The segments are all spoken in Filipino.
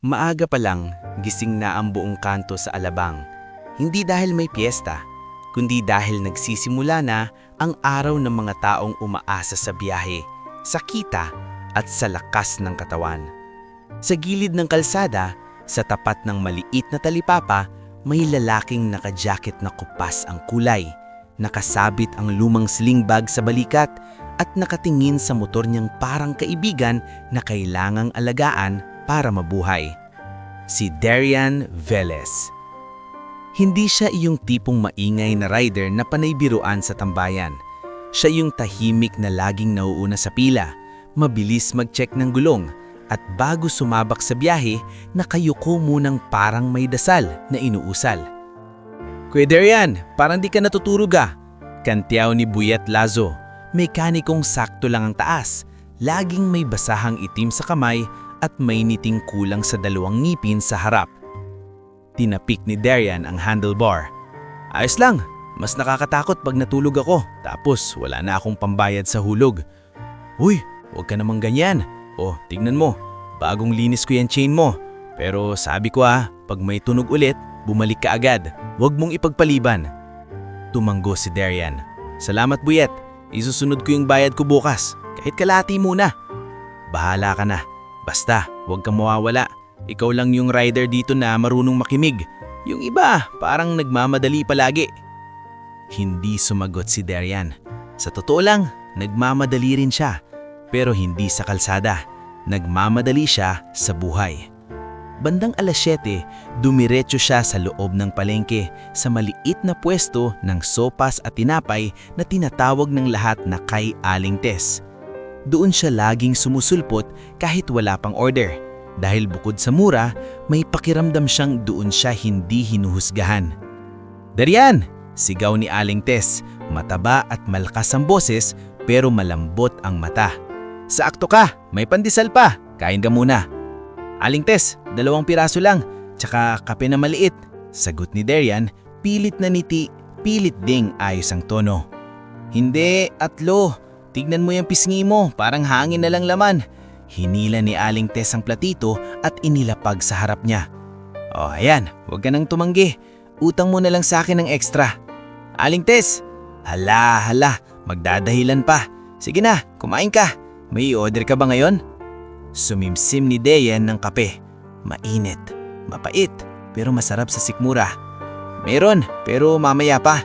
Maaga pa lang, gising na ang buong kanto sa Alabang. Hindi dahil may piyesta, kundi dahil nagsisimula na ang araw ng mga taong umaasa sa biyahe, sa kita at sa lakas ng katawan. Sa gilid ng kalsada, sa tapat ng maliit na talipapa, may lalaking naka-jacket na kupas ang kulay, nakasabit ang lumang sling bag sa balikat at nakatingin sa motor niyang parang kaibigan na kailangang alagaan para mabuhay. Si Darian Velez. Hindi siya iyong tipong maingay na rider na panay biruan sa tambayan. Siya yung tahimik na laging nauuna sa pila, mabilis mag-check ng gulong, at bago sumabak sa biyahe, nakayuko munang parang may dasal na inuusal. "Kuya Darian, parang di ka natutulog ah," kantiyaw ni Buyet Lazo. Mekanikong sakto lang ang taas, laging may basahang itim sa kamay at may niting kulang sa 2 ngipin sa harap. Tinapik ni Darian ang handlebar. "Ayos lang, mas nakakatakot pag natulog ako tapos wala na akong pambayad sa hulog." "Uy, huwag ka namang ganyan. O, tignan mo, bagong linis ko yan chain mo. Pero sabi ko pag may tunog ulit, bumalik ka agad. Huwag mong ipagpaliban." Tumanggo si Darian. "Salamat Buyet, isusunod ko yung bayad ko bukas, kahit kalahati muna." "Bahala ka na. Basta, huwag kang mawawala. Ikaw lang yung rider dito na marunong makimig. Yung iba, parang nagmamadali palagi." Hindi sumagot si Darian. Sa totoo lang, nagmamadali rin siya. Pero hindi sa kalsada. Nagmamadali siya sa buhay. Bandang 7:00, dumiretso siya sa loob ng palengke sa maliit na pwesto ng sopas at tinapay na tinatawag ng lahat na kay Aling Tess. Doon siya laging sumusulpot kahit wala pang order. Dahil bukod sa mura, may pakiramdam siyang doon siya hindi hinuhusgahan. "Darian!" sigaw ni Aling Tess. Mataba at malakas ang boses pero malambot ang mata. "Sakto ka, may pandesal pa. Kain ka muna." "Aling Tess, 2 piraso lang, tsaka kape na maliit," sagot ni Darian, pilit na niti, pilit ding ayos ang tono. "Hindi, 3. Tignan mo yung pisngi mo, parang hangin na lang laman." Hinila ni Aling Tess ang platito at inilapag sa harap niya. "O ayan, huwag ka nang tumanggi. Utang mo na lang sa akin ng extra." "Aling Tess!" Hala, magdadahilan pa. "Sige na, kumain ka. May order ka ba ngayon?" Sumimsim ni Darian ng kape. Mainit, mapait, pero masarap sa sikmura. "Meron, pero mamaya pa.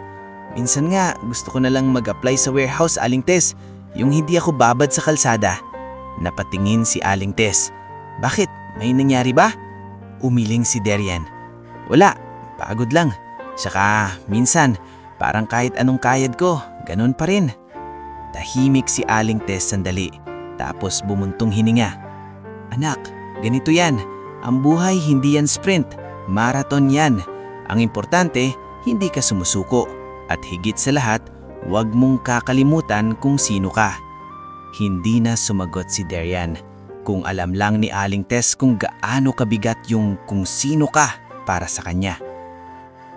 Minsan nga gusto ko na lang mag-apply sa warehouse, Aling Tess, yung hindi ako babad sa kalsada." Napatingin si Aling Tess. "Bakit? May nangyari ba?" Umiling si Darian. "Wala, pagod lang. Saka minsan, parang kahit anong kayad ko, ganun pa rin." Tahimik si Aling Tess sandali, tapos bumuntong hininga. "Anak, ganito yan. Ang buhay hindi yan sprint. Marathon yan. Ang importante, hindi ka sumusuko. At higit sa lahat, huwag mong kakalimutan kung sino ka." Hindi na sumagot si Darian. Kung alam lang ni Aling Tess kung gaano kabigat yung kung sino ka para sa kanya.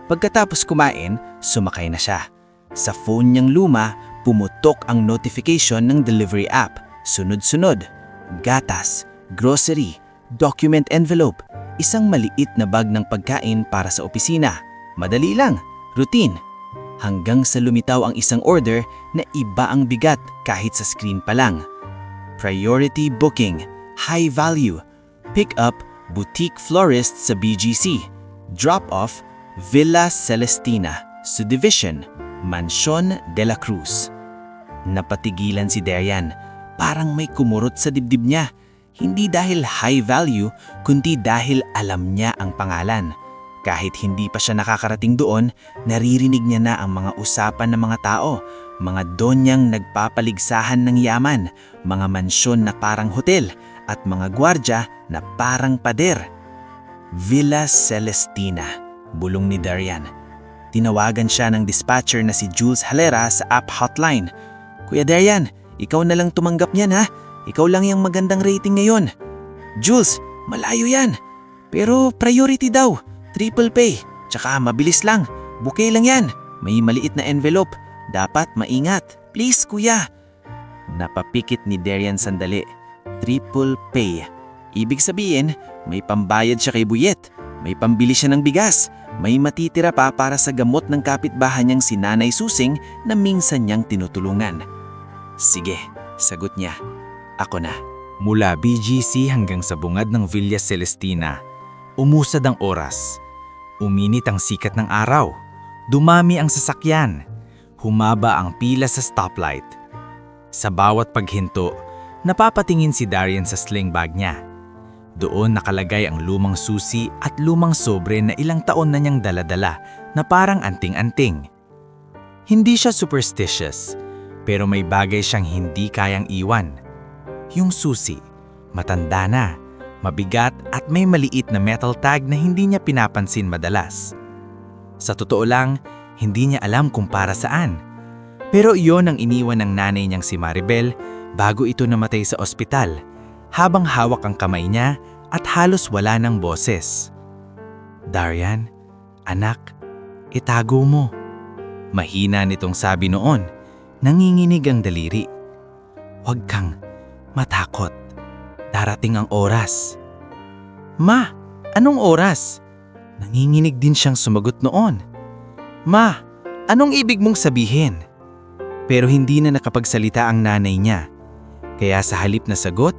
Pagkatapos kumain, sumakay na siya. Sa phone niyang luma, pumutok ang notification ng delivery app. Sunod-sunod, gatas, grocery, document envelope, isang maliit na bag ng pagkain para sa opisina. Madali lang, routine. Hanggang sa lumitaw ang isang order na iba ang bigat kahit sa screen pa lang. Priority booking, high value, pick up, boutique florist sa BGC, drop off, Villa Celestina, Subdivision, Mansion de la Cruz. Napatigilan si Darian, parang may kumurot sa dibdib niya. Hindi dahil high value, kundi dahil alam niya ang pangalan. Kahit hindi pa siya nakakarating doon, naririnig niya na ang mga usapan ng mga tao, mga donyang nagpapaligsahan ng yaman, mga mansyon na parang hotel, at mga gwardya na parang pader. Villa Celestina, bulong ni Darian. Tinawagan siya ng dispatcher na si Jules Halera sa app hotline. "Kuya Darian, ikaw na lang tumanggap niyan ha? Ikaw lang yung magandang rating ngayon." "Jules, malayo yan. Pero priority daw. Triple pay, tsaka mabilis lang. Bouquet lang yan. May maliit na envelope. Dapat maingat. Please, kuya." Napapikit ni Darian sandali. Triple pay. Ibig sabihin, may pambayad siya kay Buyet, may pambili siya ng bigas, may matitira pa para sa gamot ng kapitbahay niyang si Nanay Susing na minsan niyang tinutulungan. Sige, sagot niya. Ako na. Mula BGC hanggang sa bungad ng Villa Celestina, umusad ang oras. Uminit ang sikat ng araw. Dumami ang sasakyan. Humaba ang pila sa stoplight. Sa bawat paghinto, napapatingin si Darian sa sling bag niya. Doon nakalagay ang lumang susi at lumang sobre na ilang taon na niyang daladala na parang anting-anting. Hindi siya superstitious, pero may bagay siyang hindi kayang iwan. Yung susi, matanda na, mabigat at may maliit na metal tag na hindi niya pinapansin madalas. Sa totoo lang, hindi niya alam kung para saan. Pero iyon ang iniwan ng nanay niyang si Maribel bago ito namatay sa ospital, habang hawak ang kamay niya at halos wala ng boses. Darian, anak, itago mo. Mahina nitong sabi noon, nanginginig ang daliri. Huwag kang matakot. Darating ang oras. Ma, anong oras? Nanginginig din siyang sumagot noon. Ma, anong ibig mong sabihin? Pero hindi na nakapagsalita ang nanay niya. Kaya sa halip na sagot,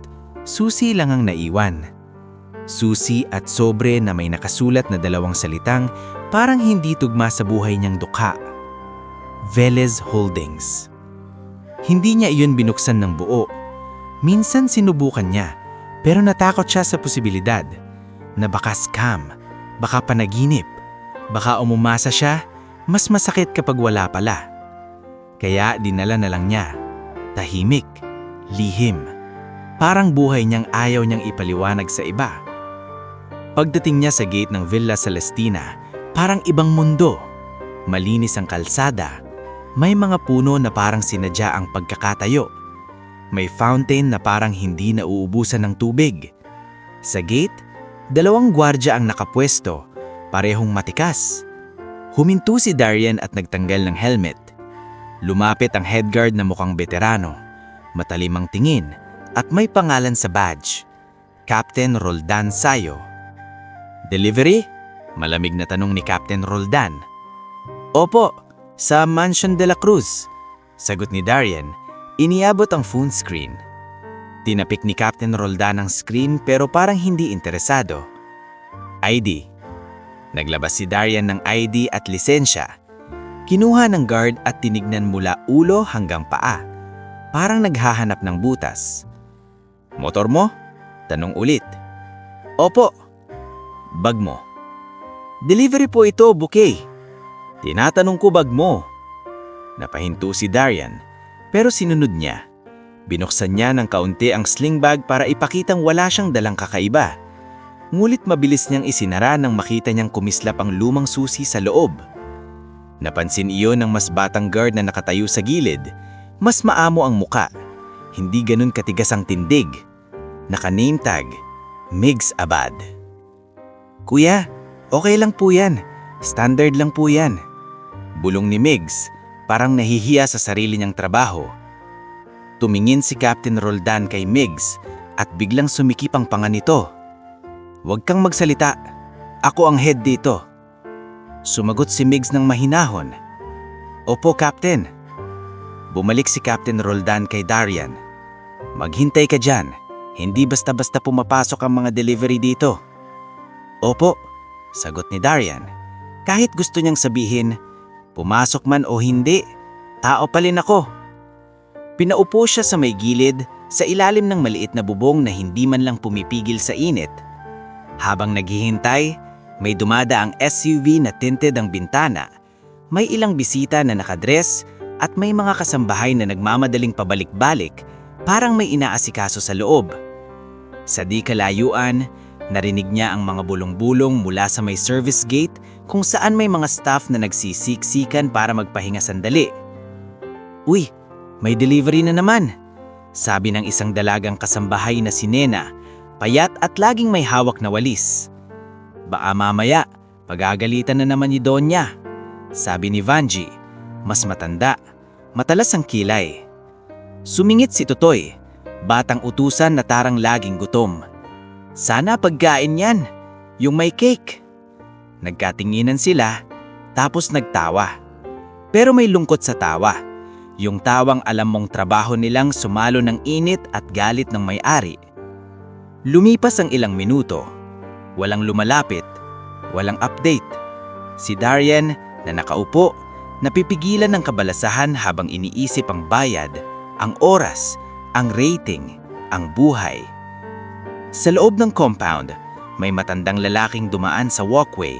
susi lang ang naiwan. Susi at sobre na may nakasulat na dalawang salitang parang hindi tugma sa buhay niyang dukha. Velez Holdings. Hindi niya iyon binuksan ng buo. Minsan sinubukan niya, pero natakot siya sa posibilidad na baka scam, baka panaginip, baka umumasa siya, mas masakit kapag wala pala. Kaya dinala na lang niya. Tahimik, lihim. Parang buhay niyang ayaw niyang ipaliwanag sa iba. Pagdating niya sa gate ng Villa Celestina, parang ibang mundo. Malinis ang kalsada. May mga puno na parang sinadya ang pagkakatayo. May fountain na parang hindi nauubusan ng tubig. Sa gate, 2 gwardya ang nakapwesto, parehong matikas. Huminto si Darian at nagtanggal ng helmet. Lumapit ang headguard na mukhang veterano, matalim ang tingin at may pangalan sa badge, Captain Roldan Sayo. Delivery? Malamig na tanong ni Captain Roldan. Opo, sa Mansion de la Cruz, sagot ni Darian. Iniabot ang phone screen. Tinapik ni Captain Roldan ang screen pero parang hindi interesado. ID. Naglabas si Darian ng ID at lisensya. Kinuha ng guard at tinignan mula ulo hanggang paa. Parang naghahanap ng butas. Motor mo? Tanong ulit. Opo. Bag mo. Delivery po ito, bouquet. Tinatanong ko bag mo. Napahinto si Darian. Pero sinunod niya. Binuksan niya ng kaunti ang sling bag para ipakitang wala siyang dalang kakaiba. Ngulit mabilis niyang isinara nang makita niyang kumislap ang lumang susi sa loob. Napansin iyon ng mas batang guard na nakatayo sa gilid. Mas maamo ang muka. Hindi ganun katigas ang tindig. Naka-name tag, Migs Abad. Kuya, okay lang po yan. Standard lang po yan. Bulong ni Migs. Parang nahihiya sa sarili niyang trabaho. Tumingin si Captain Roldan kay Migs at biglang sumikip ang panga nito. Huwag kang magsalita. Ako ang head dito. Sumagot si Migs ng mahinahon. Opo, Captain. Bumalik si Captain Roldan kay Darian. Maghintay ka dyan. Hindi basta-basta pumapasok ang mga delivery dito. Opo, sagot ni Darian. Kahit gusto niyang sabihin, pumasok man o hindi, tao pa rin ako. Pinaupo siya sa may gilid, sa ilalim ng maliit na bubong na hindi man lang pumipigil sa init. Habang naghihintay, may dumada ang SUV na tinted ang bintana. May ilang bisita na nakadress at may mga kasambahay na nagmamadaling pabalik-balik, parang may inaasikaso sa loob. Sa di kalayuan, narinig niya ang mga bulong-bulong mula sa may service gate kung saan may mga staff na nagsisiksikan para magpahinga sandali. Uy, may delivery na naman, sabi ng isang dalagang kasambahay na si Nena, payat at laging may hawak na walis. Baka mamaya, pagagalitan na naman ni Donya, sabi ni Vanji, mas matanda, matalas ang kilay. Sumingit si Totoy, batang utusan na tarang laging gutom. Sana pagkain yan. Yung may cake. Nagkatinginan sila, tapos nagtawa. Pero may lungkot sa tawa. Yung tawang alam mong trabaho nilang sumalo ng init at galit ng may-ari. Lumipas ang ilang minuto. Walang lumalapit. Walang update. Si Darian na nakaupo, napipigilan ng kabalasahan habang iniisip ang bayad, ang oras, ang rating, ang buhay. Sa loob ng compound, may matandang lalaking dumaan sa walkway.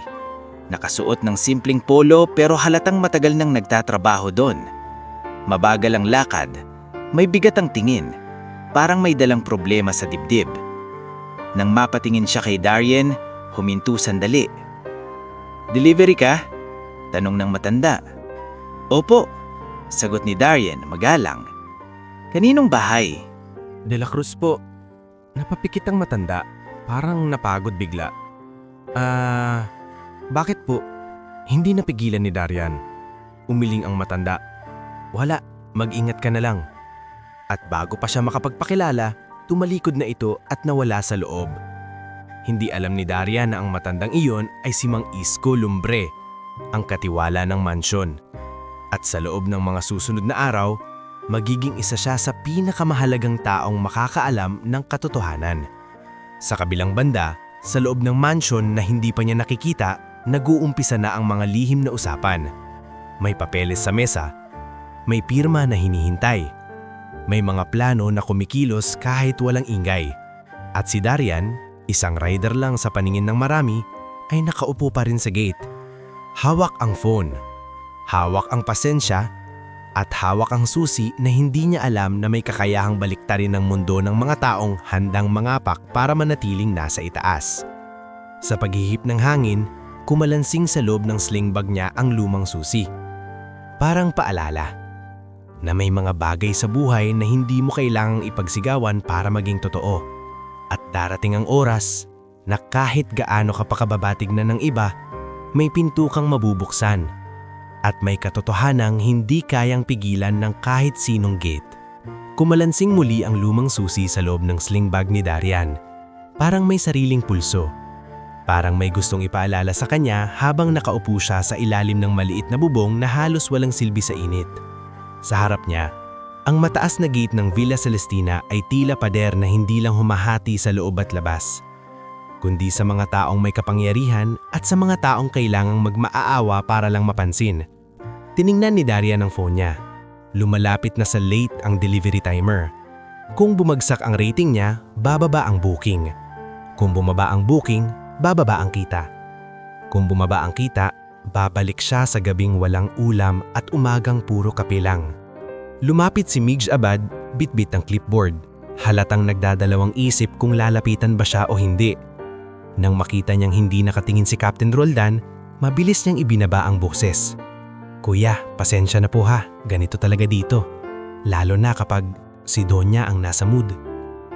Nakasuot ng simpleng polo pero halatang matagal nang nagtatrabaho doon. Mabagal ang lakad, may bigat ang tingin, parang may dalang problema sa dibdib. Nang mapatingin siya kay Darian, huminto sandali. "Delivery ka?" tanong ng matanda. "Opo," sagot ni Darian magalang. "Kaninong bahay?" De la Cruz po. Napapikit ang matanda. Parang napagod bigla. Bakit po? Hindi napigilan ni Darian. Umiling ang matanda. "Wala, mag-ingat ka na lang." At bago pa siya makapagpakilala, tumalikod na ito at nawala sa loob. Hindi alam ni Darian na ang matandang iyon ay si Mang Isko Lumbre, ang katiwala ng mansyon. At sa loob ng mga susunod na araw, magiging isa siya sa pinakamahalagang taong makakaalam ng katotohanan. Sa kabilang banda, sa loob ng mansyon na hindi pa niya nakikita, nag-uumpisa na ang mga lihim na usapan. May papeles sa mesa, may pirma na hinihintay, may mga plano na kumikilos kahit walang ingay. At si Darian, isang rider lang sa paningin ng marami, ay nakaupo pa rin sa gate. Hawak ang phone, hawak ang pasensya, at hawak ang susi na hindi niya alam na may kakayahang baliktarin ng mundo ng mga taong handang mangapak para manatiling nasa itaas. Sa paghihip ng hangin, kumalansing sa loob ng sling bag niya ang lumang susi. Parang paalala na may mga bagay sa buhay na hindi mo kailangang ipagsigawan para maging totoo. At darating ang oras na kahit gaano ka pakababatig na ng iba, may pinto kang mabubuksan. At may katotohanang hindi kayang pigilan ng kahit sinong gate. Kumalansing muli ang lumang susi sa loob ng sling bag ni Darian. Parang may sariling pulso. Parang may gustong ipaalala sa kanya habang nakaupo siya sa ilalim ng maliit na bubong na halos walang silbi sa init. Sa harap niya, ang mataas na gate ng Villa Celestina ay tila pader na hindi lang humahati sa loob at labas, kundi sa mga taong may kapangyarihan at sa mga taong kailangang magmaaawa para lang mapansin. Tiningnan ni Darian ang phone niya. Lumalapit na sa late ang delivery timer. Kung bumagsak ang rating niya, bababa ang booking. Kung bumaba ang booking, bababa ang kita. Kung bumaba ang kita, babalik siya sa gabing walang ulam at umagang puro kape lang. Lumapit si Migs Abad, bitbit ang clipboard. Halatang nagdadalawang isip kung lalapitan ba siya o hindi. Nang makita niyang hindi nakatingin si Captain Roldan, mabilis niyang ibinaba ang boses. "Kuya, pasensya na po ha, ganito talaga dito. Lalo na kapag si Donya ang nasa mood."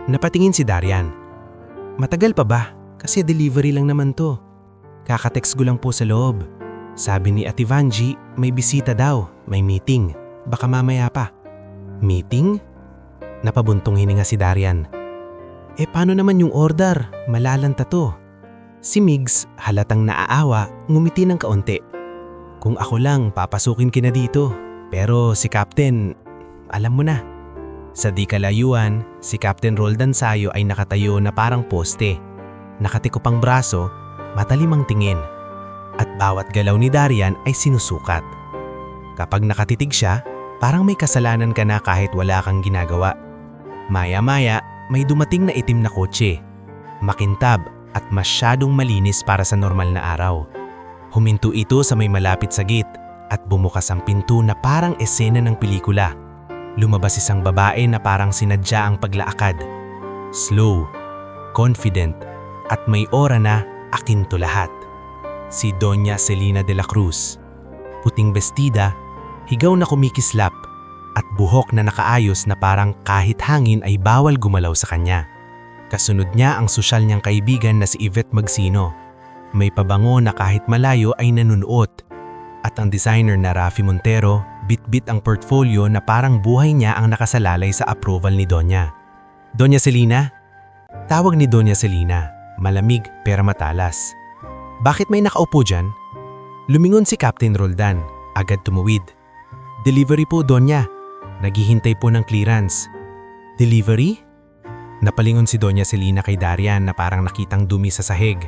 Napatingin si Darian. "Matagal pa ba? Kasi delivery lang naman to. Kakatext ko lang po sa loob. Sabi ni Ate Vanji, may bisita daw, may meeting. Baka mamaya pa." "Meeting?" Napabuntong hininga si Darian. Paano naman yung order? Malalanta to." Si Migs, halatang naaawa, ngumiti ng kaunti. "Kung ako lang, papasukin kina dito. Pero si Captain, alam mo na." Sa di kalayuan, si Captain Roldan Sayo ay nakatayo na parang poste. Nakatikop ang braso, matalimang tingin. At bawat galaw ni Darian ay sinusukat. Kapag nakatitig siya, parang may kasalanan ka na kahit wala kang ginagawa. Maya-maya, may dumating na itim na kotse. Makintab at masyadong malinis para sa normal na araw. Huminto ito sa may malapit sa gate at bumukas ang pinto na parang esena ng pelikula. Lumabas isang babae na parang sinadya ang paglaakad. Slow, confident, at may aura na akin to lahat. Si Doña Celina de la Cruz. Puting bestida, higaw na kumikislap, at buhok na nakaayos na parang kahit hangin ay bawal gumalaw sa kanya. Kasunod niya ang sosyal niyang kaibigan na si Yvette Magsino. May pabango na kahit malayo ay nanunuot. At ang designer na Rafi Montero, bit-bit ang portfolio na parang buhay niya ang nakasalalay sa approval ni Donya. "Doña Celina?" Tawag ni Doña Selina, malamig pero matalas. Bakit may nakaupo dyan? Lumingon si Captain Roldan, agad tumuwid. Delivery po, Donya. Naghihintay po ng clearance. Delivery? Napalingon si Doña Selina kay Darian na parang nakitang dumi sa sahig.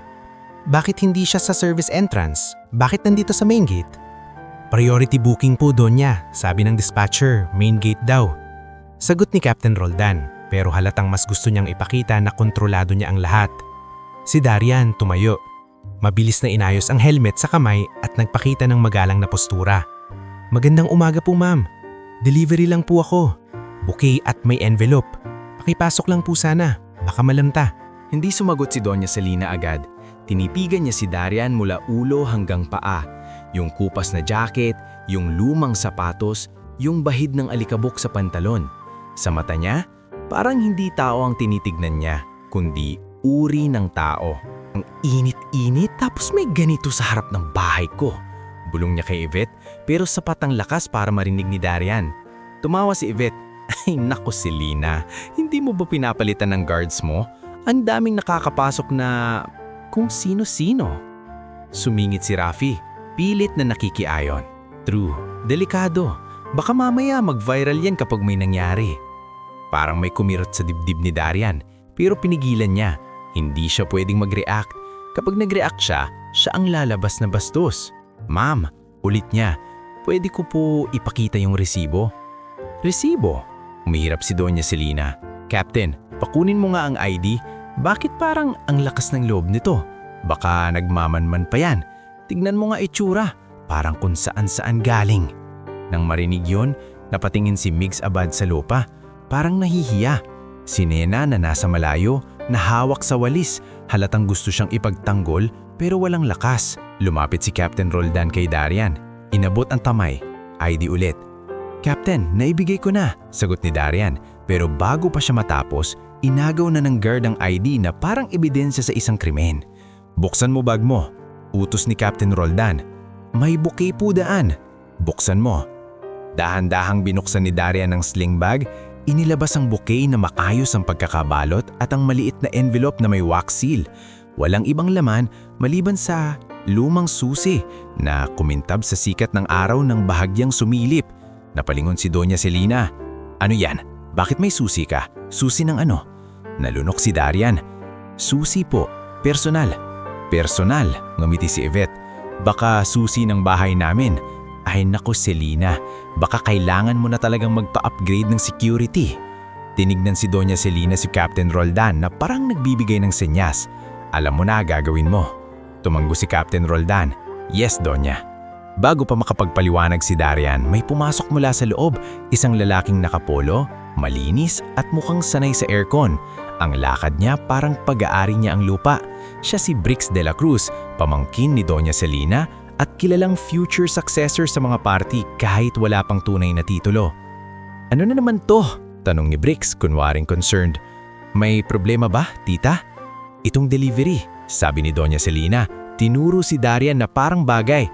Bakit hindi siya sa service entrance? Bakit nandito sa main gate? Priority booking po, Donya. Sabi ng dispatcher, main gate daw. Sagot ni Captain Roldan, pero halatang mas gusto niyang ipakita na kontrolado niya ang lahat. Si Darian tumayo. Mabilis na inayos ang helmet sa kamay at nagpakita ng magalang na postura. Magandang umaga po, ma'am. Delivery lang po ako. Bouquet at may envelope. Pakipasok lang po sana. Baka malamta. Hindi sumagot si Doña Selina agad. Tinipigan niya si Darian mula ulo hanggang paa. Yung kupas na jacket, yung lumang sapatos, yung bahid ng alikabok sa pantalon. Sa mata niya, parang hindi tao ang tinitignan niya, kundi uri ng tao. Ang init-init tapos may ganito sa harap ng bahay ko. Bulong niya kay Yvette pero sapat ang lakas para marinig ni Darian. Tumawa si Yvette. Ay naku Selina, hindi mo ba pinapalitan ng guards mo? Ang daming nakakapasok na kung sino-sino. Sumingit si Rafi, pilit na nakikiayon. True, delikado. Baka mamaya mag-viral yan kapag may nangyari. Parang may kumirot sa dibdib ni Darian pero pinigilan niya. Hindi siya pwedeng mag-react. Kapag nag-react siya, siya ang lalabas na bastos. Ma'am, ulit niya, pwede ko po ipakita yung resibo? Resibo? Umihirap si Doña Selina. Captain, pakunin mo nga ang ID. Bakit parang ang lakas ng loob nito? Baka nagmamanman pa yan. Tignan mo nga itsura. Parang kung saan-saan galing. Nang marinig yon, napatingin si Migs Abad sa lupa. Parang nahihiya. Si Nena na nasa malayo, nahawak sa walis. Halatang gusto siyang ipagtanggol pero walang lakas. Lumapit si Captain Roldan kay Darian. Inabot ang kamay. ID ulit. Captain, naibigay ko na, sagot ni Darian. Pero bago pa siya matapos, inagaw na ng guard ang ID na parang ebidensya sa isang krimen. Buksan mo bag mo. Utos ni Captain Roldan. May bouquet po daan. Buksan mo. Dahan-dahang binuksan ni Darian ang sling bag. Inilabas ang bouquet na maayos ang pagkakabalot at ang maliit na envelope na may wax seal. Walang ibang laman maliban sa lumang susi na kumintab sa sikat ng araw ng bahagyang sumilip. Napalingon si Doña Selina. Ano yan? Bakit may susi ka? Susi ng ano? Nalunok si Darian. Susi po. Personal. Personal, ngumiti si Yvette. Baka susi ng bahay namin. Ay naku Selina, baka kailangan mo na talagang magpa-upgrade ng security. Tinignan si Doña Selina si Captain Roldan na parang nagbibigay ng senyas. Alam mo na gagawin mo. Tumanggo si Captain Roldan. Yes, Doña. Bago pa makapagpaliwanag si Darian, may pumasok mula sa loob, isang lalaking nakapolo, malinis at mukhang sanay sa aircon. Ang lakad niya parang pag-aari niya ang lupa. Siya si Brix de la Cruz, pamangkin ni Doña Selina at kilalang future successor sa mga party kahit wala pang tunay na titulo. Ano na naman to? Tanong ni Brix, kunwaring concerned. May problema ba, tita? Itong delivery, sabi ni Doña Selina. Tinuro si Darian na parang bagay.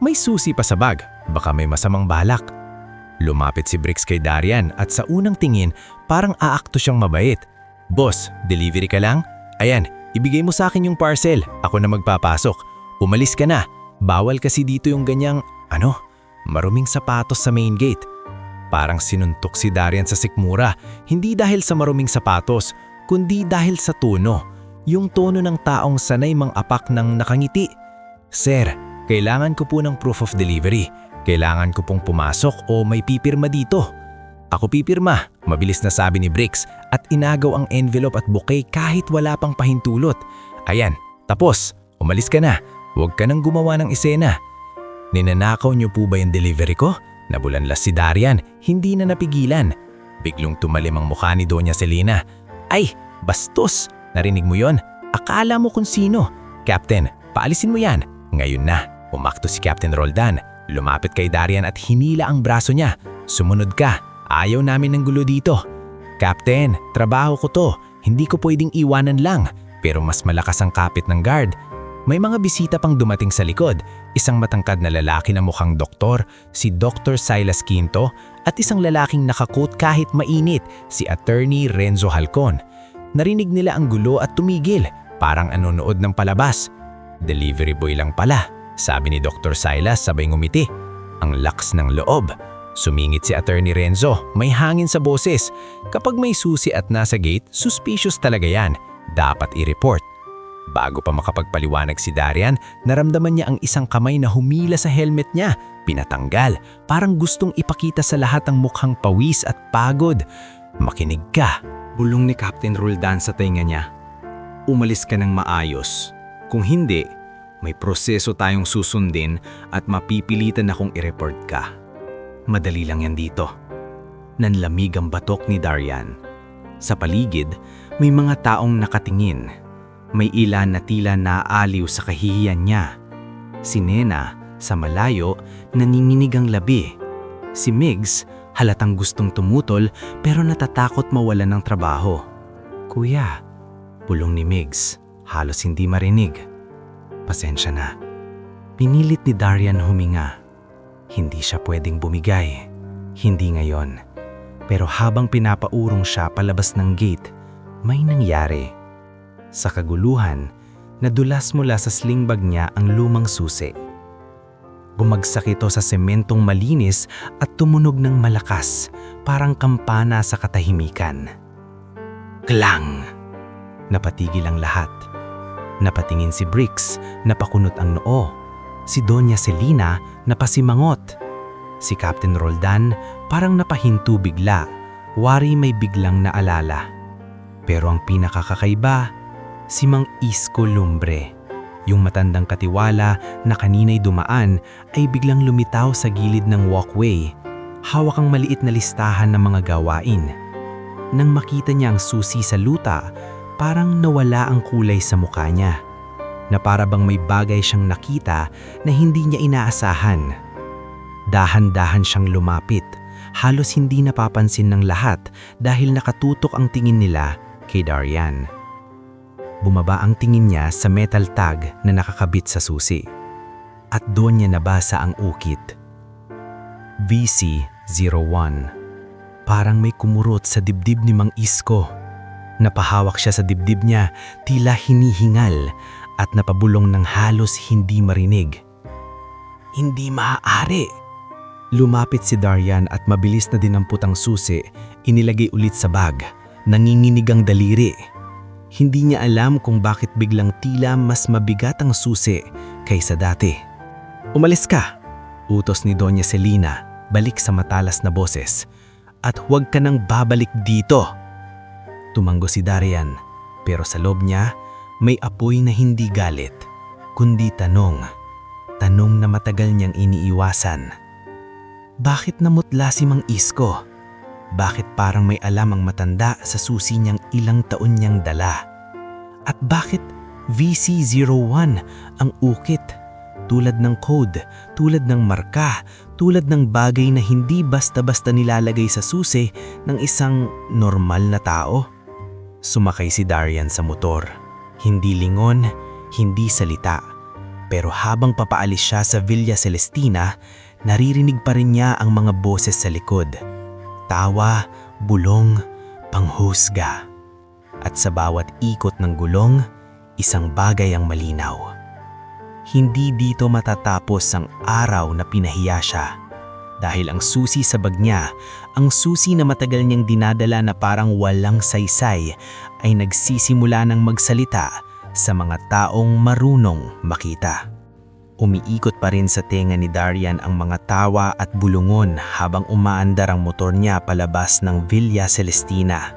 May susi pa sa bag, baka may masamang balak. Lumapit si Brix kay Darian at sa unang tingin parang aakto siyang mabait. Boss, delivery ka lang? Ayan, ibigay mo sa akin yung parcel, ako na magpapasok. Umalis ka na, bawal kasi dito yung ganyang, maruming sapatos sa main gate. Parang sinuntok si Darian sa sikmura, hindi dahil sa maruming sapatos, kundi dahil sa tono. Yung tono ng taong sanay mang-apak ng nakangiti. Sir, kailangan ko po ng proof of delivery. Kailangan ko pong pumasok o may pipirma dito. Ako pipirma, mabilis na sabi ni Brix at inagaw ang envelope at bouquet kahit wala pang pahintulot. Ayan, tapos, umalis ka na. Huwag ka nang gumawa ng eksena. Ninanakaw niyo po ba yung delivery ko? Nabulanlas si Darian, hindi na napigilan. Biglang tumalim ang mukha ni Doña Selina. Ay, bastos! Narinig mo yon? Akala mo kung sino? Captain, paalisin mo yan. Ngayon na. Umakto si Captain Roldan, lumapit kay Darian at hinila ang braso niya. Sumunod ka, ayaw namin ng gulo dito. Captain, trabaho ko to, hindi ko pwedeng iwanan lang. Pero mas malakas ang kapit ng guard. May mga bisita pang dumating sa likod, isang matangkad na lalaki na mukhang doktor, si Dr. Silas Quinto, at isang lalaking nakakot kahit mainit, si Attorney Renzo Halcon. Narinig nila ang gulo at tumigil, parang anonood ng palabas. Delivery boy lang pala, sabi ni Dr. Silas sabay ngumiti. Ang laks ng loob. Sumingit si Attorney Renzo, may hangin sa boses. Kapag may susi at nasa gate, suspicious talaga yan. Dapat i-report. Bago pa makapagpaliwanag si Darian, naramdaman niya ang isang kamay na humila sa helmet niya. Pinatanggal, parang gustong ipakita sa lahat ang mukhang pawis at pagod. Makinig ka. Bulong ni Captain Roldan sa tainga niya. Umalis ka ng maayos. Kung hindi, may proseso tayong susundin at mapipilitan akong i-report ka. Madali lang yan dito. Nanlamig ang batok ni Darian. Sa paligid, may mga taong nakatingin. May ilan na tila naaaliw sa kahihiyan niya. Si Nena, sa malayo, nanginginig ang labi. Si Migs, halatang gustong tumutol pero natatakot mawalan ng trabaho. Kuya, bulong ni Migs, halos hindi marinig. Pasensya na. Pinilit ni Darian huminga. Hindi siya pwedeng bumigay. Hindi ngayon. Pero habang pinapaurong siya palabas ng gate, may nangyari. Sa kaguluhan, nadulas mula sa sling bag niya ang lumang susi. Bumagsak ito sa sementong malinis at tumunog ng malakas, parang kampana sa katahimikan. Klang! Napatigil ang lahat. Napatingin si Bricks, napakunot ang noo. Si Doña Celina, napasimangot. Si Captain Roldan, parang napahinto bigla, wari may biglang naalala. Pero ang pinakakakaiba, si Mang Isko Lumbre. Yung matandang katiwala na kanina'y dumaan ay biglang lumitaw sa gilid ng walkway. Hawak ang maliit na listahan ng mga gawain. Nang makita niya ang susi sa luta, parang nawala ang kulay sa mukha niya. Na para bang may bagay siyang nakita na hindi niya inaasahan. Dahan-dahan siyang lumapit. Halos hindi napapansin ng lahat dahil nakatutok ang tingin nila kay Darian. Bumaba ang tingin niya sa metal tag na nakakabit sa susi. At doon niya nabasa ang ukit. VC-01. Parang may kumurot sa dibdib ni Mang Isko. Napahawak siya sa dibdib niya, tila hinihingal at napabulong ng halos hindi marinig. Hindi maaari. Lumapit si Darian at mabilis na dinampot ang susi, inilagay ulit sa bag. Nanginginig ang daliri. Hindi niya alam kung bakit biglang tila mas mabigat ang susi kaysa dati. Umalis ka, utos ni Doña Celina, balik sa matalas na boses. At huwag ka nang babalik dito. Tumango si Darian, pero sa loob niya, may apoy na hindi galit, kundi tanong. Tanong na matagal niyang iniiwasan. Bakit namutla si Mang Isko? Bakit parang may alam ang matanda sa susi niyang ilang taon niyang dala? At bakit VC-01 ang ukit? Tulad ng code, tulad ng marka, tulad ng bagay na hindi basta-basta nilalagay sa susi ng isang normal na tao? Sumakay si Darian sa motor. Hindi lingon, hindi salita. Pero habang papaalis siya sa Villa Celestina, naririnig pa rin niya ang mga boses sa likod. Tawa, bulong, panghusga. At sa bawat ikot ng gulong, isang bagay ang malinaw. Hindi dito matatapos ang araw na pinahiya siya. Dahil ang susi sa bag niya, ang susi na matagal niyang dinadala na parang walang saysay, ay nagsisimula ng magsalita sa mga taong marunong makita. Umiikot pa rin sa tenga ni Darian ang mga tawa at bulungon habang umaandar ang motor niya palabas ng Villa Celestina.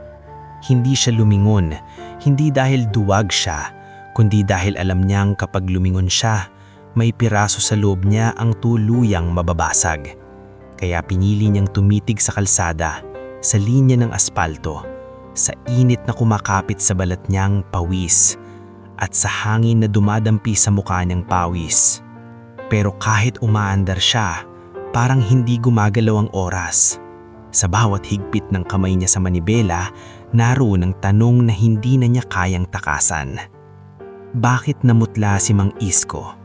Hindi siya lumingon, hindi dahil duwag siya, kundi dahil alam niyang kapag lumingon siya, may piraso sa loob niya ang tuluyang mababasag. Kaya pinili niyang tumitig sa kalsada, sa linya ng aspalto, sa init na kumakapit sa balat niyang pawis, at sa hangin na dumadampi sa mukha niyang pawis. Pero kahit umaandar siya, parang hindi gumagalaw ang oras. Sa bawat higpit ng kamay niya sa manibela, naroon ang tanong na hindi na niya kayang takasan. Bakit namutla si Mang Isko?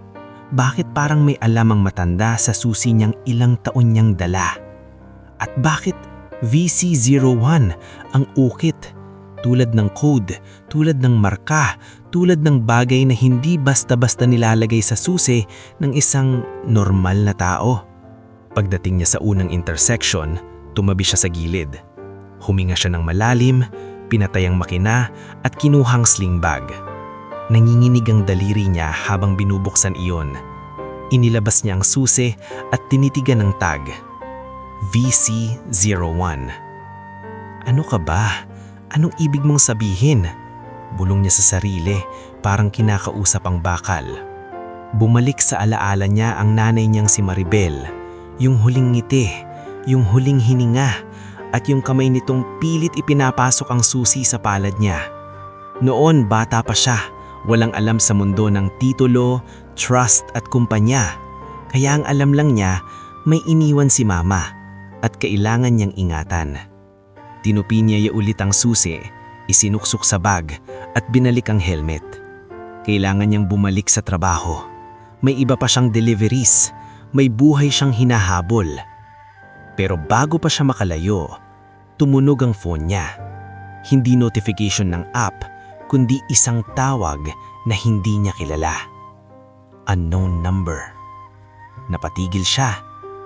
Bakit parang may alam ang matanda sa susi niyang ilang taon niyang dala? At bakit VC-01 ang ukit? tulad ng code, tulad ng marka, tulad ng bagay na hindi basta-basta nilalagay sa susi ng isang normal na tao. Pagdating niya sa unang intersection, tumabi siya sa gilid. Huminga siya ng malalim, pinatay ang makina at kinuhang sling bag. Nanginginig ang daliri niya habang binubuksan iyon. Inilabas niya ang susi at tinitigan ng tag. VC01. Ano ka ba? Anong ibig mong sabihin? Bulong niya sa sarili, parang kinakausap ang bakal. Bumalik sa alaala niya ang nanay niyang si Maribel. Yung huling ngiti, yung huling hininga, at yung kamay nitong pilit ipinapasok ang susi sa palad niya. Noon bata pa siya, walang alam sa mundo ng titulo, trust at kumpanya. Kaya ang alam lang niya, may iniwan si mama at kailangan niyang ingatan. Tinupi niya ulit ang susi, isinuksok sa bag at binalik ang helmet. Kailangan niyang bumalik sa trabaho. May iba pa siyang deliveries, may buhay siyang hinahabol. Pero bago pa siya makalayo, tumunog ang phone niya. Hindi notification ng app, kundi isang tawag na hindi niya kilala. Unknown number. Napatigil siya,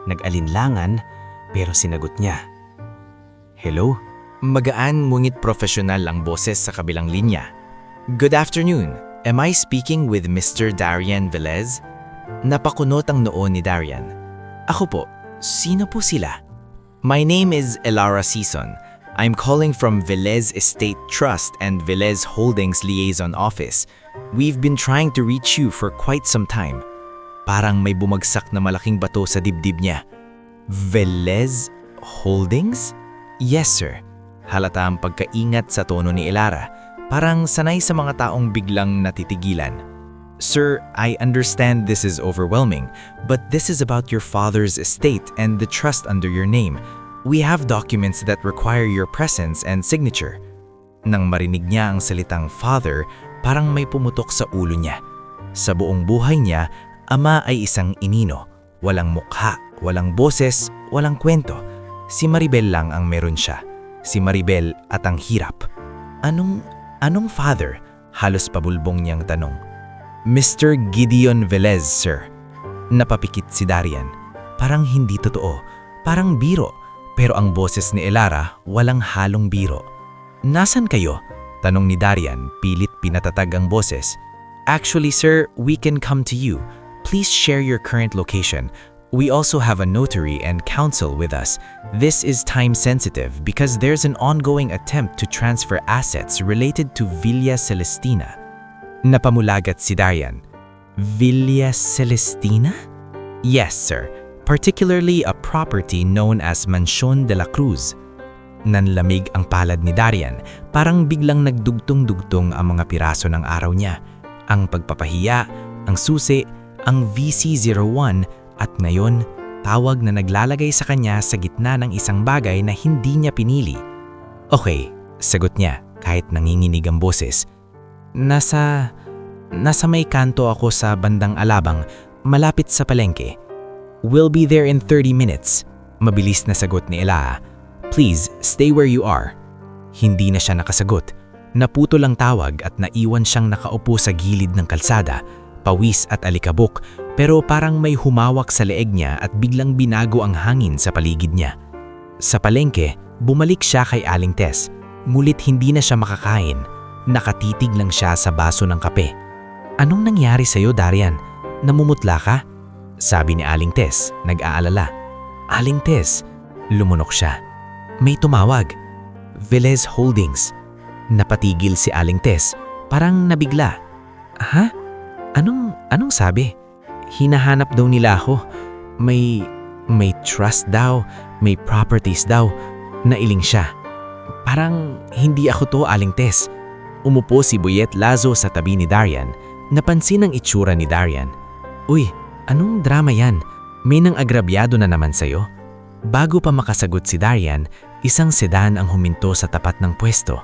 nag-alinlangan, pero sinagot niya. Hello? Magaan ngunit profesional ang boses sa kabilang linya. Good afternoon. Am I speaking with Mr. Darian Velez? Napakunot ang noo ni Darian. Ako po. Sino po sila? My name is Elara Sison. I'm calling from Velez Estate Trust and Velez Holdings Liaison Office. We've been trying to reach you for quite some time. Parang may bumagsak na malaking bato sa dibdib niya. Velez Holdings? Yes, sir. Halata ang pagkaingat sa tono ni Elara. Parang sanay sa mga taong biglang natitigilan. Sir, I understand this is overwhelming, but this is about your father's estate and the trust under your name. We have documents that require your presence and signature. Nang marinig niya ang salitang father, parang may pumutok sa ulo niya. Sa buong buhay niya, ama ay isang inino. Walang mukha, walang boses, walang kwento. Si Maribel lang ang meron siya. Si Maribel at ang hirap. Anong father? Halos pabulbong niyang tanong. Mr. Gideon Velez, sir. Napapikit si Darian. Parang hindi totoo. Parang biro. Pero ang boses ni Elara, walang halong biro. Nasaan kayo? Tanong ni Darian, pilit pinatatag ang boses. Actually, sir, we can come to you. Please share your current location. We also have a notary and counsel with us. This is time sensitive because there's an ongoing attempt to transfer assets related to Villa Celestina. Napamulagat si Darian. Villa Celestina? Yes, sir. Particularly a property known as Mansion de la Cruz. Nanlamig ang palad ni Darian, parang biglang nagdugtong-dugtong ang mga piraso ng araw niya. Ang pagpapahiya, ang susi, ang VC01 at ngayon, tawag na naglalagay sa kanya sa gitna ng isang bagay na hindi niya pinili. Okay, sagot niya kahit nanginginig ang boses. Nasa may kanto ako sa bandang Alabang, malapit sa palengke. We'll be there in 30 minutes. Mabilis na sagot ni Ela. Please, stay where you are. Hindi na siya nakasagot. Naputol ang tawag at naiwan siyang nakaupo sa gilid ng kalsada, pawis at alikabok, pero parang may humawak sa leeg niya at biglang binago ang hangin sa paligid niya. Sa palengke, bumalik siya kay Aling Tess. Ngulit hindi na siya makakain. Nakatitig lang siya sa baso ng kape. Anong nangyari sa'yo, Darian? Namumutla ka? Sabi ni Aling Tess, nag-aalala. Aling Tess, lumunok siya. May tumawag. Velez Holdings. Napatigil si Aling Tess, parang nabigla. Ha? Anong sabi? Hinahanap daw nila ako. May trust daw, may properties daw. Nailing siya. Parang hindi ako to, Aling Tess. Umupo si Buyet Lazo sa tabi ni Darian. Napansin ang itsura ni Darian. Uy, anong drama yan? May nang agrabyado na naman sa'yo? Bago pa makasagot si Darian, isang sedan ang huminto sa tapat ng pwesto.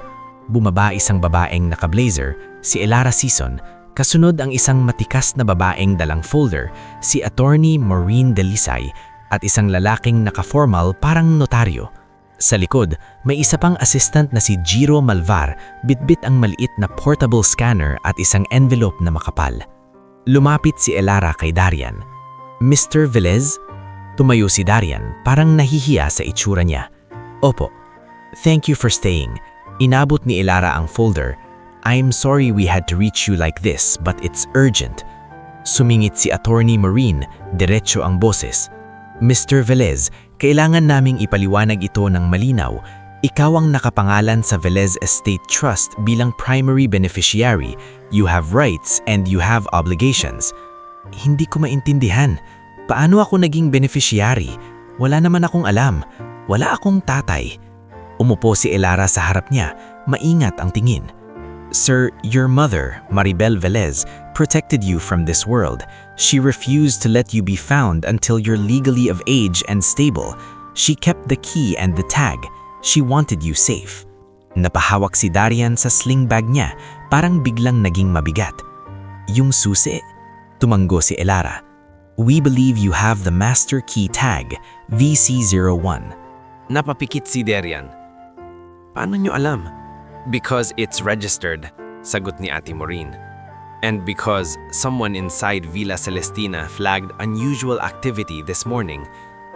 Bumaba isang babaeng naka-blazer, si Elara Sison. Kasunod ang isang matikas na babaeng dalang folder, si Attorney Maureen Delisay, at isang lalaking naka-formal parang notaryo. Sa likod, may isa pang assistant na si Jiro Malvar, bitbit ang maliit na portable scanner at isang envelope na makapal. Lumapit si Elara kay Darian. Mr. Velez? Tumayo si Darian, parang nahihiya sa itsura niya. Opo. Thank you for staying. Inabot ni Elara ang folder. I'm sorry we had to reach you like this, but it's urgent. Sumingit si Attorney Marine, diretso ang boses. Mr. Velez, kailangan naming ipaliwanag ito ng malinaw. Ikaw ang nakapangalan sa Velez Estate Trust bilang primary beneficiary. You have rights and you have obligations. Hindi ko maintindihan. Paano ako naging beneficiary? Wala naman akong alam. Wala akong tatay. Umupo si Elara sa harap niya, maingat ang tingin. Sir, your mother, Maribel Velez, protected you from this world. She refused to let you be found until you're legally of age and stable. She kept the key and the tag. She wanted you safe. Napahawak si Darian sa sling bag niya, parang biglang naging mabigat. Yung susi? Tumanggo si Elara. We believe you have the master key tag, VC01. Napapikit si Darian. Paano nyo alam? Because it's registered, sagot ni Ate Maureen. And because someone inside Villa Celestina flagged unusual activity this morning,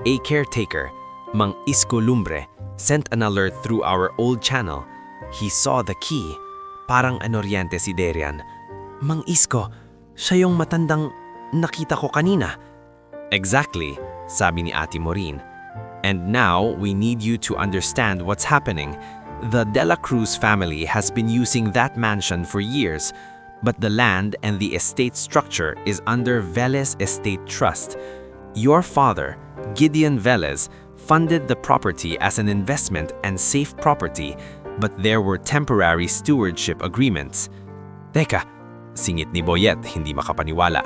a caretaker, Mang Isko Lumbre, sent an alert through our old channel. He saw the key. Parang anoryente si Darian. Mang Isko, siya yung matandang nakita ko kanina. Exactly, sabi ni Ate Maureen. And now we need you to understand what's happening. The De La Cruz family has been using that mansion for years, but the land and the estate structure is under Velez Estate Trust. Your father, Gideon Velez, funded the property as an investment and safe property, but there were temporary stewardship agreements. Teka, singit ni Boyet, hindi makapaniwala.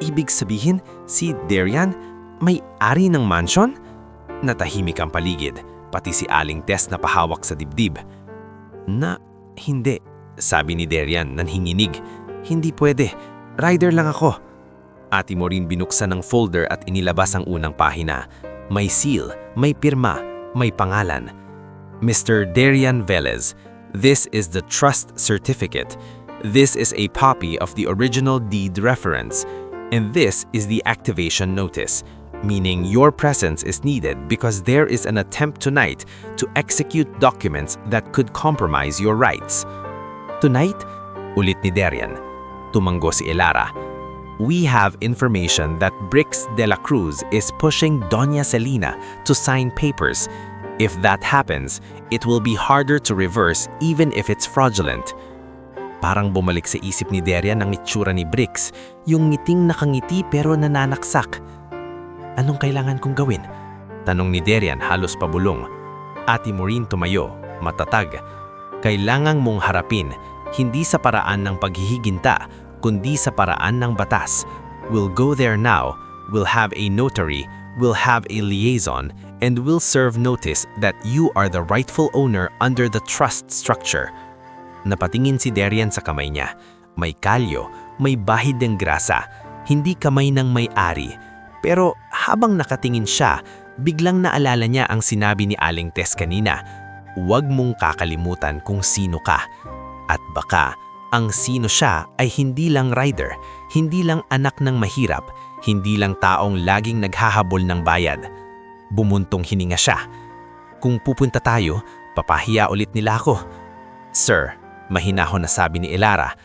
Ibig sabihin, si Darian may-ari ng mansion? Natahimik ang paligid, pati si Aling Tess na pahawak sa dibdib. Hindi, sabi ni Darian nanhinginig. Hindi pwede, rider lang ako. Ate Maureen binuksan ng folder at inilabas ang unang pahina. May seal, may pirma, may pangalan. Mr. Darian Velez, this is the trust certificate. This is a copy of the original deed reference. And this is the activation notice, meaning your presence is needed because there is an attempt tonight to execute documents that could compromise your rights. Tonight? Ulit ni Darian. Tumanggo si Elara. We have information that Brix de la Cruz is pushing Doña Celina to sign papers. If that happens, it will be harder to reverse even if it's fraudulent. Parang bumalik sa isip ni Darian ang itsura ni Brix, yung ngiting nakangiti pero nananaksak. Anong kailangan kong gawin? Tanong ni Darian halos pabulong. Ate Maureen tumayo, matatag. Kailangang mong harapin, hindi sa paraan ng paghihiginta, kundi sa paraan ng batas. We'll go there now, we'll have a notary, we'll have a liaison, and we'll serve notice that you are the rightful owner under the trust structure. Napatingin si Darian sa kamay niya. May kalyo, may bahid ng grasa, hindi kamay ng may-ari. Pero habang nakatingin siya, biglang naalala niya ang sinabi ni Aling Tess kanina. Huwag mong kakalimutan kung sino ka. At baka, ang sino siya ay hindi lang rider, hindi lang anak ng mahirap, hindi lang taong laging naghahabol ng bayad. Bumuntong hininga siya. Kung pupunta tayo, papahiya ulit nila ako. Sir, mahinahon na sabi ni Elara,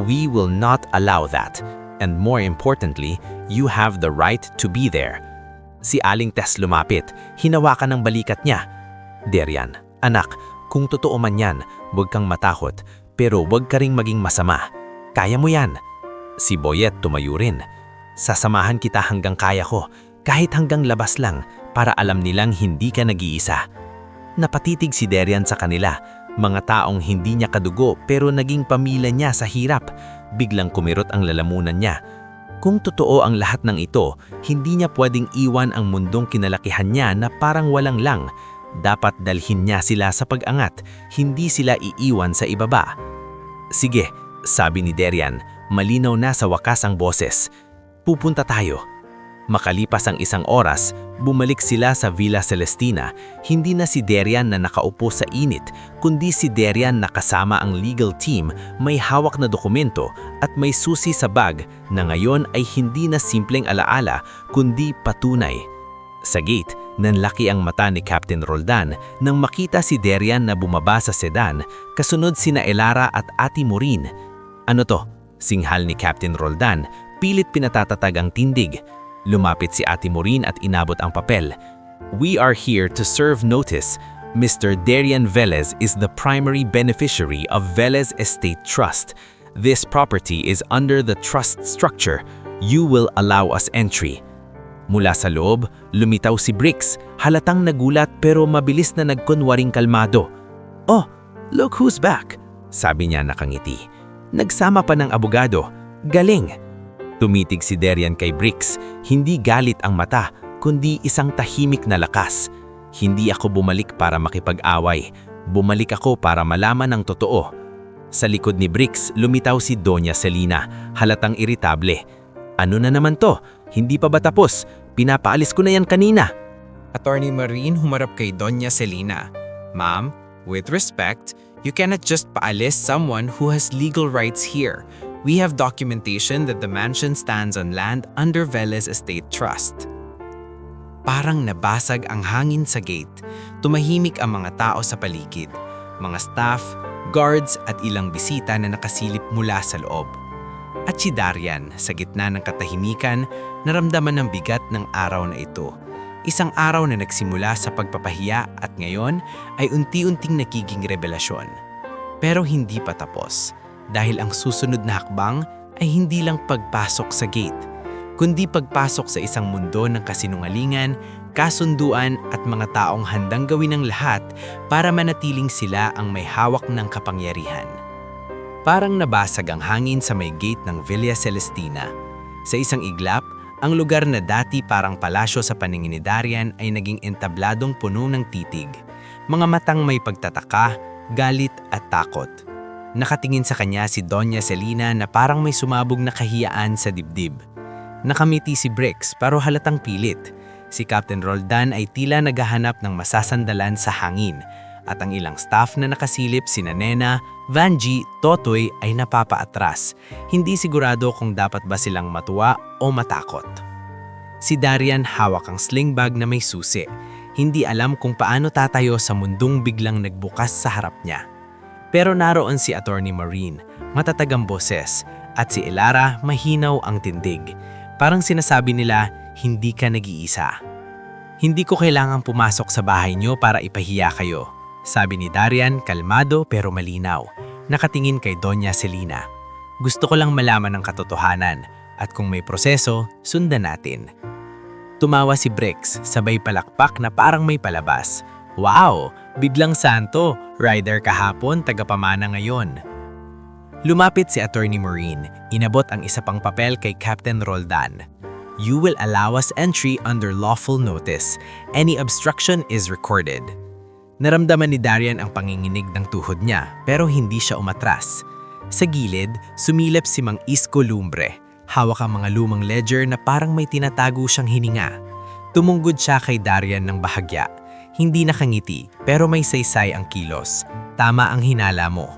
we will not allow that. And more importantly, you have the right to be there. Si Aling Tess lumapit, hinawakan ng balikat niya. Darian, anak, kung totoo man yan, huwag kang matakot, pero huwag ka ring maging masama. Kaya mo yan. Si Boyet tumayo rin. Sasamahan kita hanggang kaya ko, kahit hanggang labas lang, para alam nilang hindi ka nag-iisa. Napatitig si Darian sa kanila, mga taong hindi niya kadugo pero naging pamilya niya sa hirap. Biglang kumirot ang lalamunan niya. Kung totoo ang lahat ng ito, hindi niya pwedeng iwan ang mundong kinalakihan niya na parang walang lang. Dapat dalhin niya sila sa pag-angat, hindi sila iiwan sa ibaba. Sige, sabi ni Darian, malinaw na sa wakas ang boses. Pupunta tayo. Makalipas ang isang oras, bumalik sila sa Villa Celestina. Hindi na si Darian na nakaupo sa init, kundi si Darian na kasama ang legal team, may hawak na dokumento at may susi sa bag na ngayon ay hindi na simpleng alaala, kundi patunay. Sa gate, nanlaki ang mata ni Captain Roldan nang makita si Darian na bumaba sa sedan, kasunod sina Elara at Ate Maureen. Ano to? Singhal ni Captain Roldan, pilit pinatatatag ang tindig. Lumapit si Ate Maureen at inabot ang papel. We are here to serve notice. Mr. Darian Velez is the primary beneficiary of Velez Estate Trust. This property is under the trust structure. You will allow us entry. Mula sa loob, lumitaw si Bricks, halatang nagulat pero mabilis na nagkunwaring kalmado. Oh, look who's back, sabi niya nakangiti. Nagsama pa ng abogado. Galing! Tumitig si Darian kay Bricks, hindi galit ang mata, kundi isang tahimik na lakas. Hindi ako bumalik para makipag-away, bumalik ako para malaman ang totoo. Sa likod ni Bricks, lumitaw si Doña Celina, halatang iritable. Ano na naman to? Hindi pa ba tapos? Pinapaalis ko na yan kanina. Attorney Maureen humarap kay Doña Celina. Ma'am, with respect, you cannot just paalis someone who has legal rights here. We have documentation that the mansion stands on land under Velez Estate Trust. Parang nabasag ang hangin sa gate. Tumahimik ang mga tao sa paligid. Mga staff, guards at ilang bisita na nakasilip mula sa loob. At si Darian, sa gitna ng katahimikan, naramdaman ng bigat ng araw na ito. Isang araw na nagsimula sa pagpapahiya at ngayon ay unti-unting nagiging revelasyon. Pero hindi pa tapos. Dahil ang susunod na hakbang ay hindi lang pagpasok sa gate, kundi pagpasok sa isang mundo ng kasinungalingan, kasunduan at mga taong handang gawin ang lahat para manatiling sila ang may hawak ng kapangyarihan. Parang nabasag ang hangin sa may gate ng Villa Celestina. Sa isang iglap, ang lugar na dati parang palasyo sa paningin ni Darian ay naging entabladong puno ng titig. Mga matang may pagtataka, galit at takot. Nakatingin sa kanya si Doña Celina na parang may sumabog na kahiyaan sa dibdib. Nakamiti si Bricks pero halatang pilit. Si Captain Roldan ay tila naghahanap ng masasandalan sa hangin at ang ilang staff na nakasilip sina Nena, Vanji, Totoy ay napapaatras. Hindi sigurado kung dapat ba silang matuwa o matakot. Si Darian hawak ang sling bag na may susi. Hindi alam kung paano tatayo sa mundong biglang nagbukas sa harap niya. Pero naroon si Attorney Maureen, matatag ang boses, at si Elara mahinaw ang tindig. Parang sinasabi nila, hindi ka nag-iisa. Hindi ko kailangang pumasok sa bahay niyo para ipahiya kayo, sabi ni Darian kalmado pero malinaw, nakatingin kay Doña Celina. Gusto ko lang malaman ang katotohanan at kung may proseso, sundan natin. Tumawa si Bricks, sabay palakpak na parang may palabas. Wow! Biglang santo, rider kahapon, tagapamana ngayon. Lumapit si Attorney Maureen, inabot ang isa pang papel kay Captain Roldan. You will allow us entry under lawful notice. Any obstruction is recorded. Naramdaman ni Darian ang panginginig ng tuhod niya, pero hindi siya umatras. Sa gilid, sumilip si Mang Isko Lumbre. Hawak ang mga lumang ledger na parang may tinatago siyang hininga. Tumunggod siya kay Darian ng bahagya. Hindi nakangiti, pero may saysay ang kilos. Tama ang hinala mo.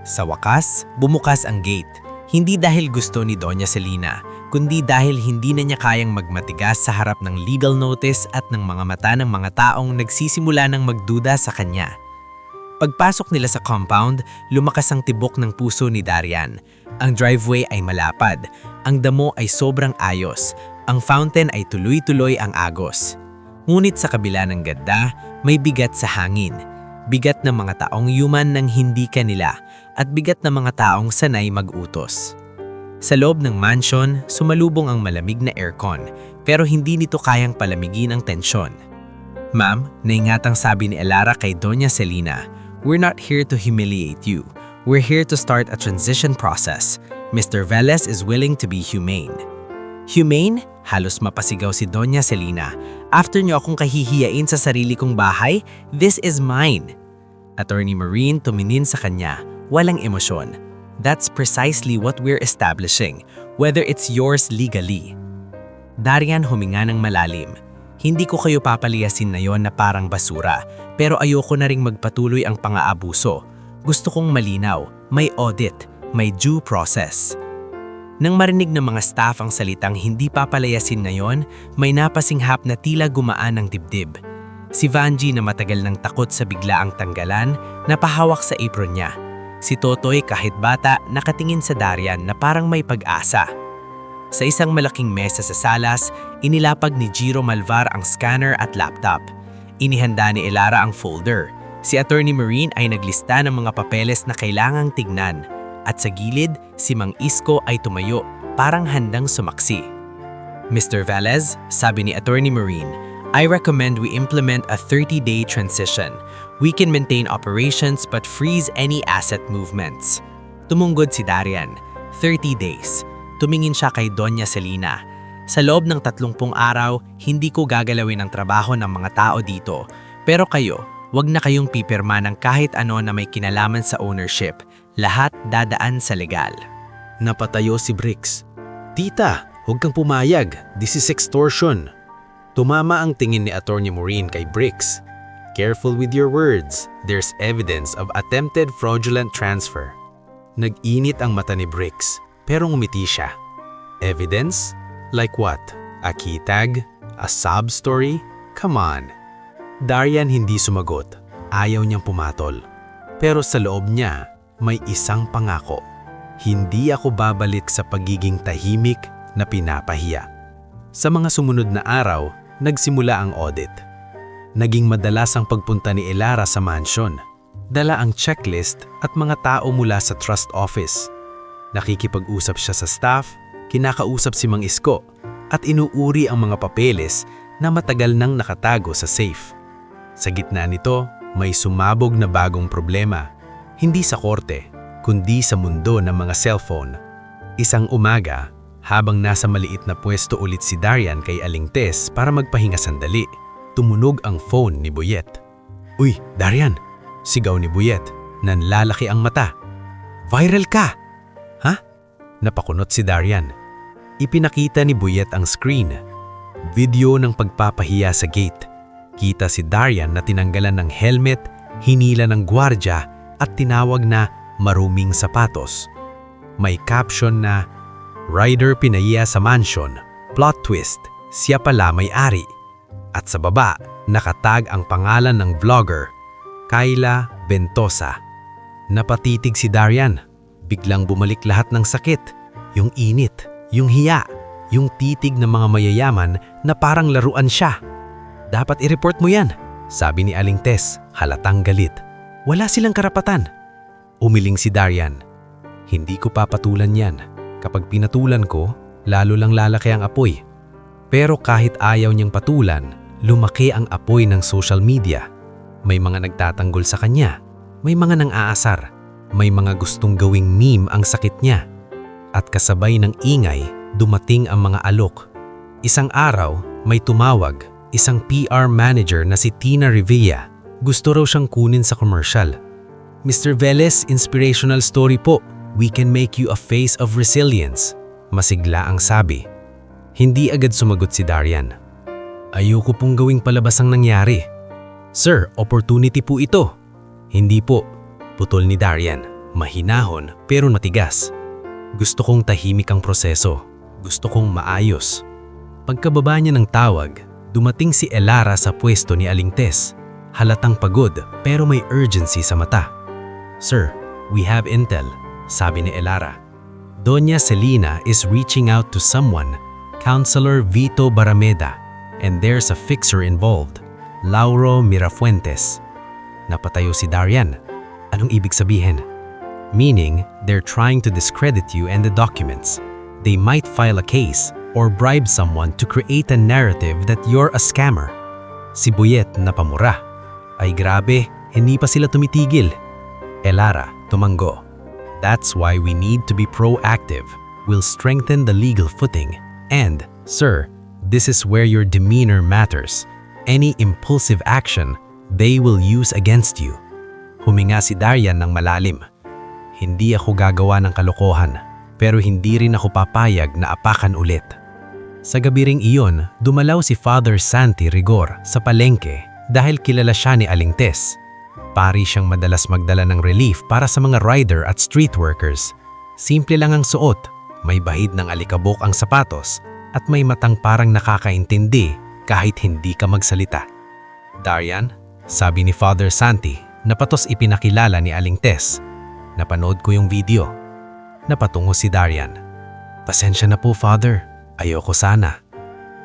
Sa wakas, bumukas ang gate. Hindi dahil gusto ni Doña Celina, kundi dahil hindi na niya kayang magmatigas sa harap ng legal notice at ng mga mata ng mga taong nagsisimula ng magduda sa kanya. Pagpasok nila sa compound, lumakas ang tibok ng puso ni Darian. Ang driveway ay malapad, ang damo ay sobrang ayos, ang fountain ay tuloy-tuloy ang agos. Ngunit sa kabila ng ganda, may bigat sa hangin. Bigat ng mga taong human nang hindi kanila at bigat ng mga taong sanay mag-utos. Sa loob ng mansion, sumalubong ang malamig na aircon pero hindi nito kayang palamigin ang tensyon. Ma'am, naingatang sabi ni Elara kay Doña Celina, we're not here to humiliate you. We're here to start a transition process. Mr. Velez is willing to be humane. Humane? Halos mapasigaw si Doña Celina. After niyo akong kahihiyain sa sarili kong bahay, this is mine. Attorney Maureen tumingin sa kanya, walang emosyon. That's precisely what we're establishing, whether it's yours legally. Darian huminga ng malalim. Hindi ko kayo papaliyasin na yon na parang basura, pero ayoko na ring magpatuloy ang pang-aabuso. Gusto kong malinaw, may audit, may due process. Nang marinig ng mga staff ang salitang hindi papalayasin ngayon, may napasinghap na tila gumaan ng dibdib. Si Vanji na matagal nang takot sa biglaang tanggalan, napahawak sa apron niya. Si Totoy kahit bata nakatingin sa Darian na parang may pag-asa. Sa isang malaking mesa sa salas, inilapag ni Jiro Malvar ang scanner at laptop. Inihanda ni Elara ang folder. Si Attorney Marine ay naglista ng mga papeles na kailangang tignan. At sa gilid, si Mang Isko ay tumayo, parang handang sumaksi. Mr. Velez, sabi ni Attorney Marine, I recommend we implement a 30-day transition. We can maintain operations but freeze any asset movements. Tumunggod si Darian. 30 days. Tumingin siya kay Doña Celina. Sa loob ng 30 araw, hindi ko gagalawin ang trabaho ng mga tao dito. Pero kayo, wag na kayong pipirma ng kahit ano na may kinalaman sa ownership. Lahat dadaan sa legal. Napatayo si Bricks. Tita, huwag kang pumayag. This is extortion. Tumama ang tingin ni Attorney Maureen kay Bricks. Careful with your words. There's evidence of attempted fraudulent transfer. Nag-init ang mata ni Bricks, pero ngumiti siya. Evidence? Like what? A key tag? A sob story? Come on. Darian hindi sumagot. Ayaw niyang pumatol. Pero sa loob niya, may isang pangako. Hindi ako babalik sa pagiging tahimik na pinapahiya. Sa mga sumunod na araw, nagsimula ang audit. Naging madalas ang pagpunta ni Elara sa mansion. Dala ang checklist at mga tao mula sa trust office. Nakikipag-usap siya sa staff, kinakausap si Mang Isko, at inuuri ang mga papeles na matagal nang nakatago sa safe. Sa gitna nito, may sumabog na bagong problema. Hindi sa korte, kundi sa mundo ng mga cellphone. Isang umaga, habang nasa maliit na pwesto ulit si Darian kay Aling Tess para magpahinga sandali, tumunog ang phone ni Buyet. Uy, Darian! Sigaw ni Buyet, nanlalaki ang mata. Viral ka! Ha? Napakunot si Darian. Ipinakita ni Buyet ang screen. Video ng pagpapahiya sa gate. Kita si Darian na tinanggalan ng helmet, hinila ng gwardya, at tinawag na maruming sapatos. May caption na, Rider pinahiya sa mansion, plot twist, siya pala may-ari. At sa baba, nakatag ang pangalan ng vlogger, Kayla Ventosa. Napatitig si Darian. Biglang bumalik lahat ng sakit. Yung init, yung hiya, yung titig ng mga mayayaman na parang laruan siya. Dapat i-report mo yan, sabi ni Aling Tess, halatang galit. Wala silang karapatan. Umiling si Darian. Hindi ko papatulan yan. Kapag pinatulan ko, lalo lang lalaki ang apoy. Pero kahit ayaw niyang patulan, lumaki ang apoy ng social media. May mga nagtatanggol sa kanya. May mga nang-aasar. May mga gustong gawing meme ang sakit niya. At kasabay ng ingay, dumating ang mga alok. Isang araw, may tumawag, isang PR manager na si Tina Revilla. Gusto raw siyang kunin sa commercial. Mr. Velez, inspirational story po. We can make you a face of resilience. Masigla ang sabi. Hindi agad sumagot si Darian. Ayoko pong gawing palabas ang nangyari. Sir, opportunity po ito. Hindi po. Putol ni Darian. Mahinahon pero matigas. Gusto kong tahimik ang proseso. Gusto kong maayos. Pagkababa niya ng tawag, dumating si Elara sa pwesto ni Aling Tess. Halatang pagod pero may urgency sa mata. Sir, we have intel, sabi ni Elara. Doña Celina is reaching out to someone, Counselor Vito Barameda, and there's a fixer involved, Lauro Mirafuentes. Napatayo si Darian. Anong ibig sabihin? Meaning, they're trying to discredit you and the documents. They might file a case or bribe someone to create a narrative that you're a scammer. Si Buyet na pamura. Ay grabe, hindi pa sila tumitigil. Elara, tumanggo. That's why we need to be proactive. We'll strengthen the legal footing. And, sir, this is where your demeanor matters. Any impulsive action, they will use against you. Huminga si Darian ng malalim. Hindi ako gagawa ng kalokohan, pero hindi rin ako papayag na apakan ulit. Sa gabi ring iyon, dumalaw si Father Santi Rigor sa palengke dahil kilala siya ni Aling Tess. Pari siyang madalas magdala ng relief para sa mga rider at street workers. Simple lang ang suot, may bahid ng alikabok ang sapatos, at may matang parang nakakaintindi kahit hindi ka magsalita. Darian, sabi ni Father Santi, napatos ipinakilala ni Aling Tess. Napanood ko yung video. Napatungo si Darian. Pasensya na po, Father. Ayoko sana.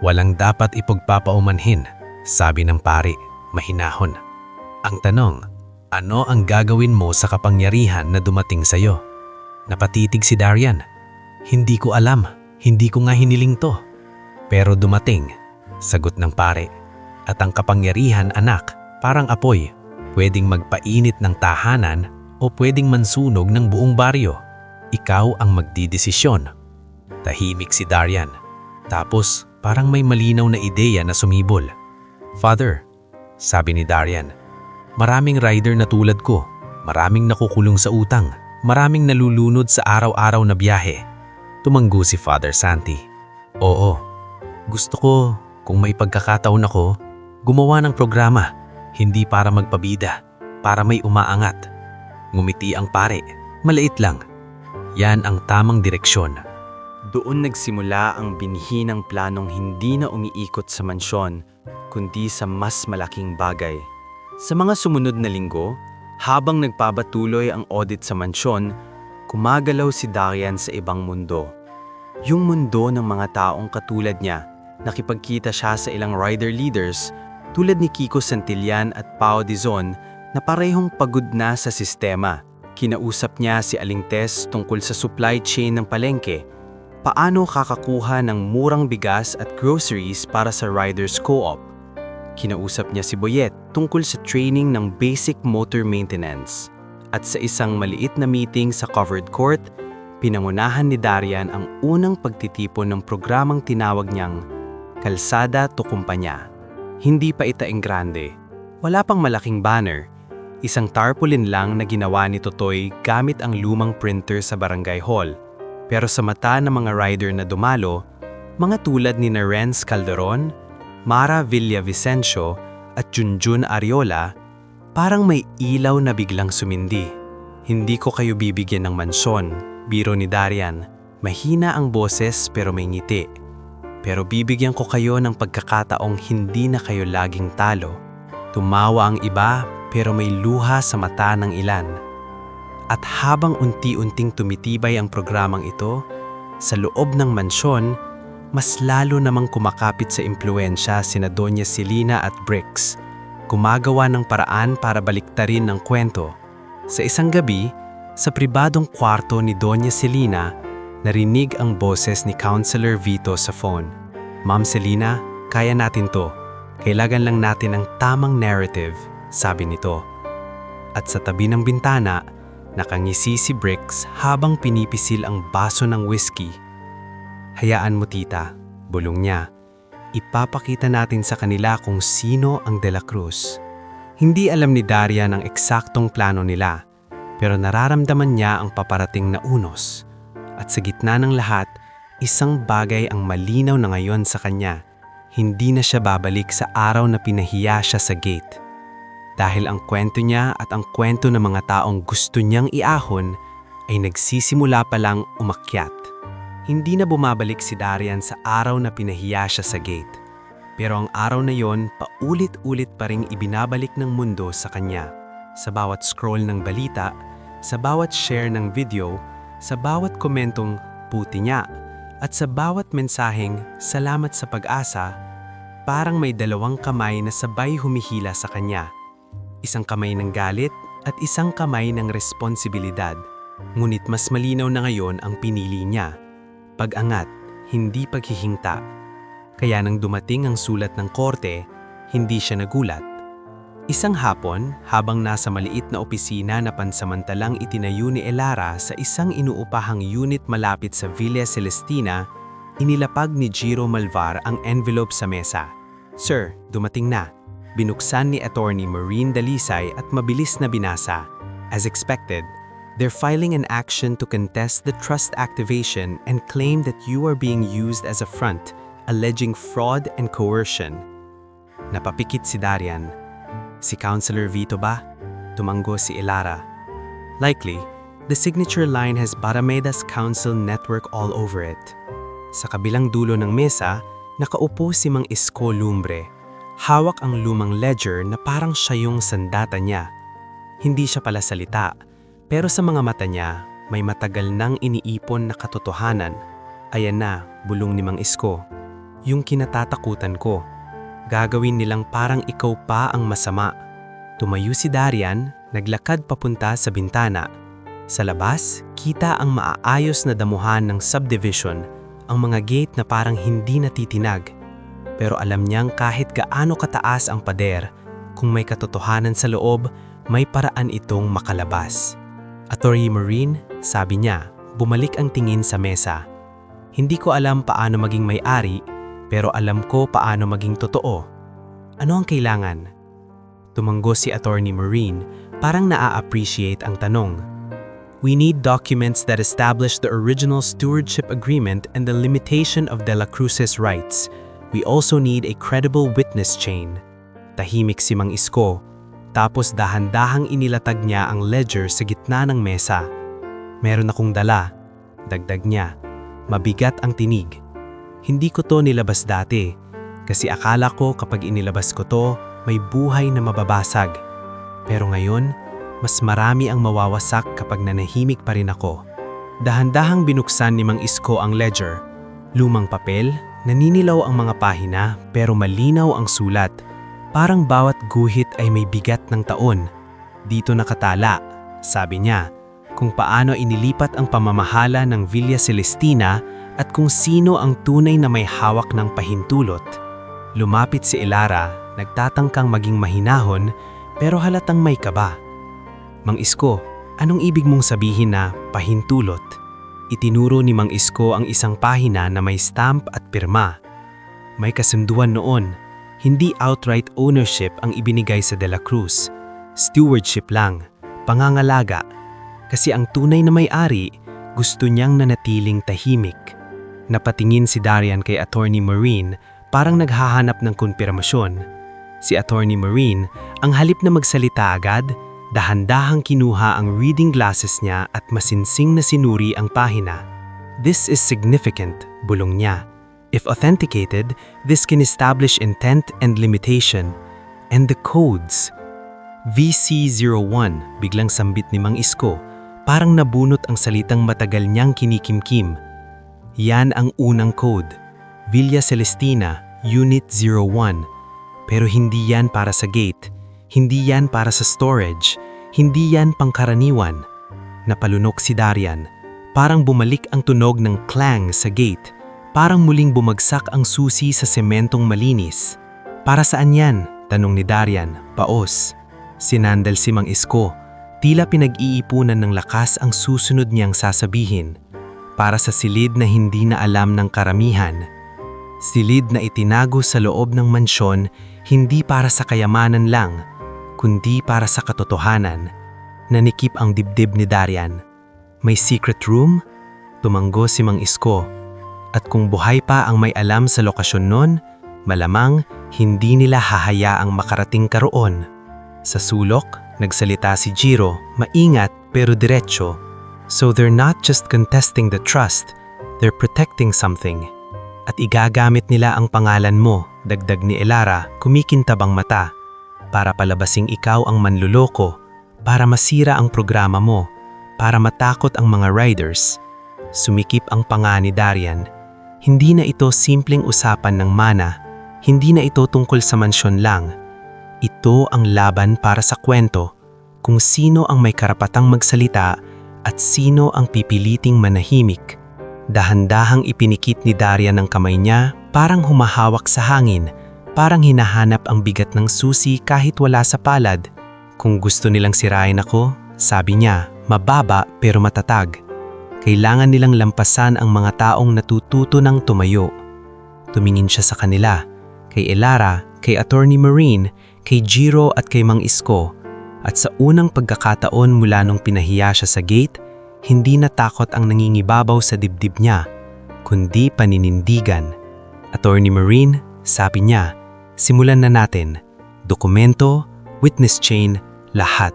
Walang dapat ipagpapaumanhin, sabi ng pari, mahinahon. Ang tanong, ano ang gagawin mo sa kapangyarihan na dumating sa'yo? Napatitig si Darian. Hindi ko alam, hindi ko nga hiniling to. Pero dumating, sagot ng pare. At ang kapangyarihan, anak, parang apoy, pwedeng magpainit ng tahanan o pwedeng mansunog ng buong baryo. Ikaw ang magdidesisyon. Tahimik si Darian. Tapos parang may malinaw na ideya na sumibol. Father, sabi ni Darian, maraming rider na tulad ko, maraming nakukulong sa utang, maraming nalulunod sa araw-araw na biyahe. Tumanggo si Father Santi. Oo, gusto ko, kung may pagkakataon ako, gumawa ng programa, hindi para magpabida, para may umaangat. Ngumiti ang pare, maliit lang. Yan ang tamang direksyon. Doon nagsimula ang binhi ng planong hindi na umiikot sa mansyon, kundi sa mas malaking bagay. Sa mga sumunod na linggo, habang nagpapatuloy ang audit sa mansyon, kumagalaw si Darian sa ibang mundo. Yung mundo ng mga taong katulad niya. Nakipagkita siya sa ilang rider leaders tulad ni Kiko Santillan at Pao Dizon na parehong pagod na sa sistema. Kinausap niya si Aling Tess tungkol sa supply chain ng palengke, paano kakakuha ng murang bigas at groceries para sa Riders Co-op. Kinausap niya si Boyet tungkol sa training ng basic motor maintenance. At sa isang maliit na meeting sa covered court, pinangunahan ni Darian ang unang pagtitipon ng programang tinawag niyang Kalsada to Kumpanya. Hindi pa itaing grande. Wala pang malaking banner. Isang tarpaulin lang na ginawa ni Totoy gamit ang lumang printer sa barangay hall. Pero sa mata ng mga rider na dumalo, mga tulad ni Renz Calderon, Mara Villavicencio at Junjun Ariola, parang may ilaw na biglang sumindi. Hindi ko kayo bibigyan ng mansyon, biro ni Darian. Mahina ang boses pero may ngiti. Pero bibigyan ko kayo ng pagkakataong hindi na kayo laging talo. Tumawa ang iba pero may luha sa mata ng ilan. At habang unti-unting tumitibay ang programang ito, sa loob ng mansyon, mas lalo namang kumakapit sa impluensya sina Doña Celina at Bricks, gumagawa ng paraan para baliktarin ng kwento. Sa isang gabi, sa pribadong kwarto ni Doña Celina, narinig ang boses ni Counselor Vito sa phone. Ma'am Celina, kaya natin to. Kailangan lang natin ang tamang narrative, sabi nito. At sa tabi ng bintana, nakangisi si Bricks habang pinipisil ang baso ng whiskey. Hayaan mo tita, bulong niya. Ipapakita natin sa kanila kung sino ang De La Cruz. Hindi alam ni Darian ang eksaktong plano nila, pero nararamdaman niya ang paparating na unos. At sa gitna ng lahat, isang bagay ang malinaw na ngayon sa kanya. Hindi na siya babalik sa araw na pinahiya siya sa gate. Dahil ang kwento niya at ang kwento ng mga taong gusto niyang iahon ay nagsisimula pa lang umakyat. Hindi na bumabalik si Darian sa araw na pinahiya siya sa gate. Pero ang araw na yon paulit-ulit pa ring ibinabalik ng mundo sa kanya. Sa bawat scroll ng balita, sa bawat share ng video, sa bawat komentong puti niya, at sa bawat mensaheng salamat sa pag-asa, parang may dalawang kamay na sabay humihila sa kanya. Isang kamay ng galit at isang kamay ng responsibilidad. Ngunit mas malinaw na ngayon ang pinili niya. Pag-angat, hindi paghihinta. Kaya nang dumating ang sulat ng korte, hindi siya nagulat. Isang hapon, habang nasa maliit na opisina na pansamantalang itinayo ni Elara sa isang inuupahang unit malapit sa Villa Celestina, inilapag ni Giro Malvar ang envelope sa mesa. Sir, dumating na. Binuksan ni Attorney Maureen Dalisay at mabilis na binasa. As expected, they're filing an action to contest the trust activation and claim that you are being used as a front alleging fraud and coercion. Napapikit si Darian. Si Counselor Vito ba? Tumanggo si Elara. Likely, the signature line has Barameda's council network all over it. Sa kabilang dulo ng mesa, nakaupo si Mang Isko Lumbre. Hawak ang lumang ledger na parang siya yung sandata niya. Hindi siya pala salita, pero sa mga mata niya, may matagal nang iniipon na katotohanan. Ayan na, bulong ni Mang Isko. Yung kinatatakutan ko. Gagawin nilang parang ikaw pa ang masama. Tumayo si Darian, naglakad papunta sa bintana. Sa labas, kita ang maaayos na damuhan ng subdivision, ang mga gate na parang hindi natitinag. Pero alam niyang kahit gaano kataas ang pader, kung may katotohanan sa loob, may paraan itong makalabas. Attorney Marine, sabi niya, bumalik ang tingin sa mesa. Hindi ko alam paano maging may-ari, pero alam ko paano maging totoo. Ano ang kailangan? Tumanggo si Attorney Marine, parang naa-appreciate ang tanong. We need documents that establish the original stewardship agreement and the limitation of De La Cruz's rights. We also need a credible witness chain. Tahimik si Mang Isko, tapos dahan-dahang inilatag niya ang ledger sa gitna ng mesa. Meron akong dala, dagdag niya. Mabigat ang tinig. Hindi ko to nilabas dati, kasi akala ko kapag inilabas ko to, may buhay na mababasag. Pero ngayon, mas marami ang mawawasak kapag nanahimik pa rin ako. Dahan-dahang binuksan ni Mang Isko ang ledger. Lumang papel, naninilaw ang mga pahina pero malinaw ang sulat. Parang bawat guhit ay may bigat ng taon. Dito nakatala, sabi niya, kung paano inilipat ang pamamahala ng Villa Celestina at kung sino ang tunay na may hawak ng pahintulot. Lumapit si Elara, nagtatangkang maging mahinahon pero halatang may kaba. Mang Isko, anong ibig mong sabihin na pahintulot? Itinuro ni Mang Isko ang isang pahina na may stamp at pirma. May kasunduan noon, hindi outright ownership ang ibinigay sa De La Cruz. Stewardship lang, pangangalaga. Kasi ang tunay na may-ari, gusto niyang nanatiling tahimik. Napatingin si Darian kay Attorney Marine, parang naghahanap ng konfirmasyon. Si Attorney Marine, ang halip na magsalita agad, dahan-dahang kinuha ang reading glasses niya at masinsing na sinuri ang pahina. This is significant, bulong niya. If authenticated, this can establish intent and limitation. And the codes. VC01, biglang sambit ni Mang Isko, parang nabunot ang salitang matagal niyang kinikimkim. Yan ang unang code. Villa Celestina, Unit 01. Pero hindi yan para sa gate. Hindi yan para sa storage. Hindi yan pangkaraniwan. Napalunok si Darian. Parang bumalik ang tunog ng clang sa gate. Parang muling bumagsak ang susi sa sementong malinis. Para saan yan? Tanong ni Darian, paos. Sinandal si Mang Isko. Tila pinag-iipunan ng lakas ang susunod niyang sasabihin. Para sa silid na hindi na alam ng karamihan. Silid na itinago sa loob ng mansyon, hindi para sa kayamanan lang, kundi para sa katotohanan. Nanikip ang dibdib ni Darian. May secret room? Tumanggo si Mang Isko. At kung buhay pa ang may alam sa lokasyon nun, malamang hindi nila hahayaang makarating karoon. Sa sulok, nagsalita si Jiro, maingat pero diretso. So they're not just contesting the trust, they're protecting something. At igagamit nila ang pangalan mo, dagdag ni Elara, kumikintabang mata, para palabasing ikaw ang manluloko, para masira ang programa mo, para matakot ang mga riders. Sumikip ang panga ni Darian. Hindi na ito simpleng usapan ng mana, hindi na ito tungkol sa mansyon lang. Ito ang laban para sa kwento, kung sino ang may karapatang magsalita at sino ang pipiliting manahimik. Dahan-dahang ipinikit ni Darian ang kamay niya, parang humahawak sa hangin, parang hinahanap ang bigat ng susi kahit wala sa palad. Kung gusto nilang sirain ako, sabi niya, mababa pero matatag. Kailangan nilang lampasan ang mga taong natututo ng tumayo. Tumingin siya sa kanila, kay Elara, kay Attorney Marine, kay Jiro at kay Mang Isko. At sa unang pagkakataon mula nung pinahiya siya sa gate, hindi natakot ang nangingibabaw sa dibdib niya, kundi paninindigan. Attorney Marine, sabi niya, simulan na natin. Dokumento, witness chain, lahat.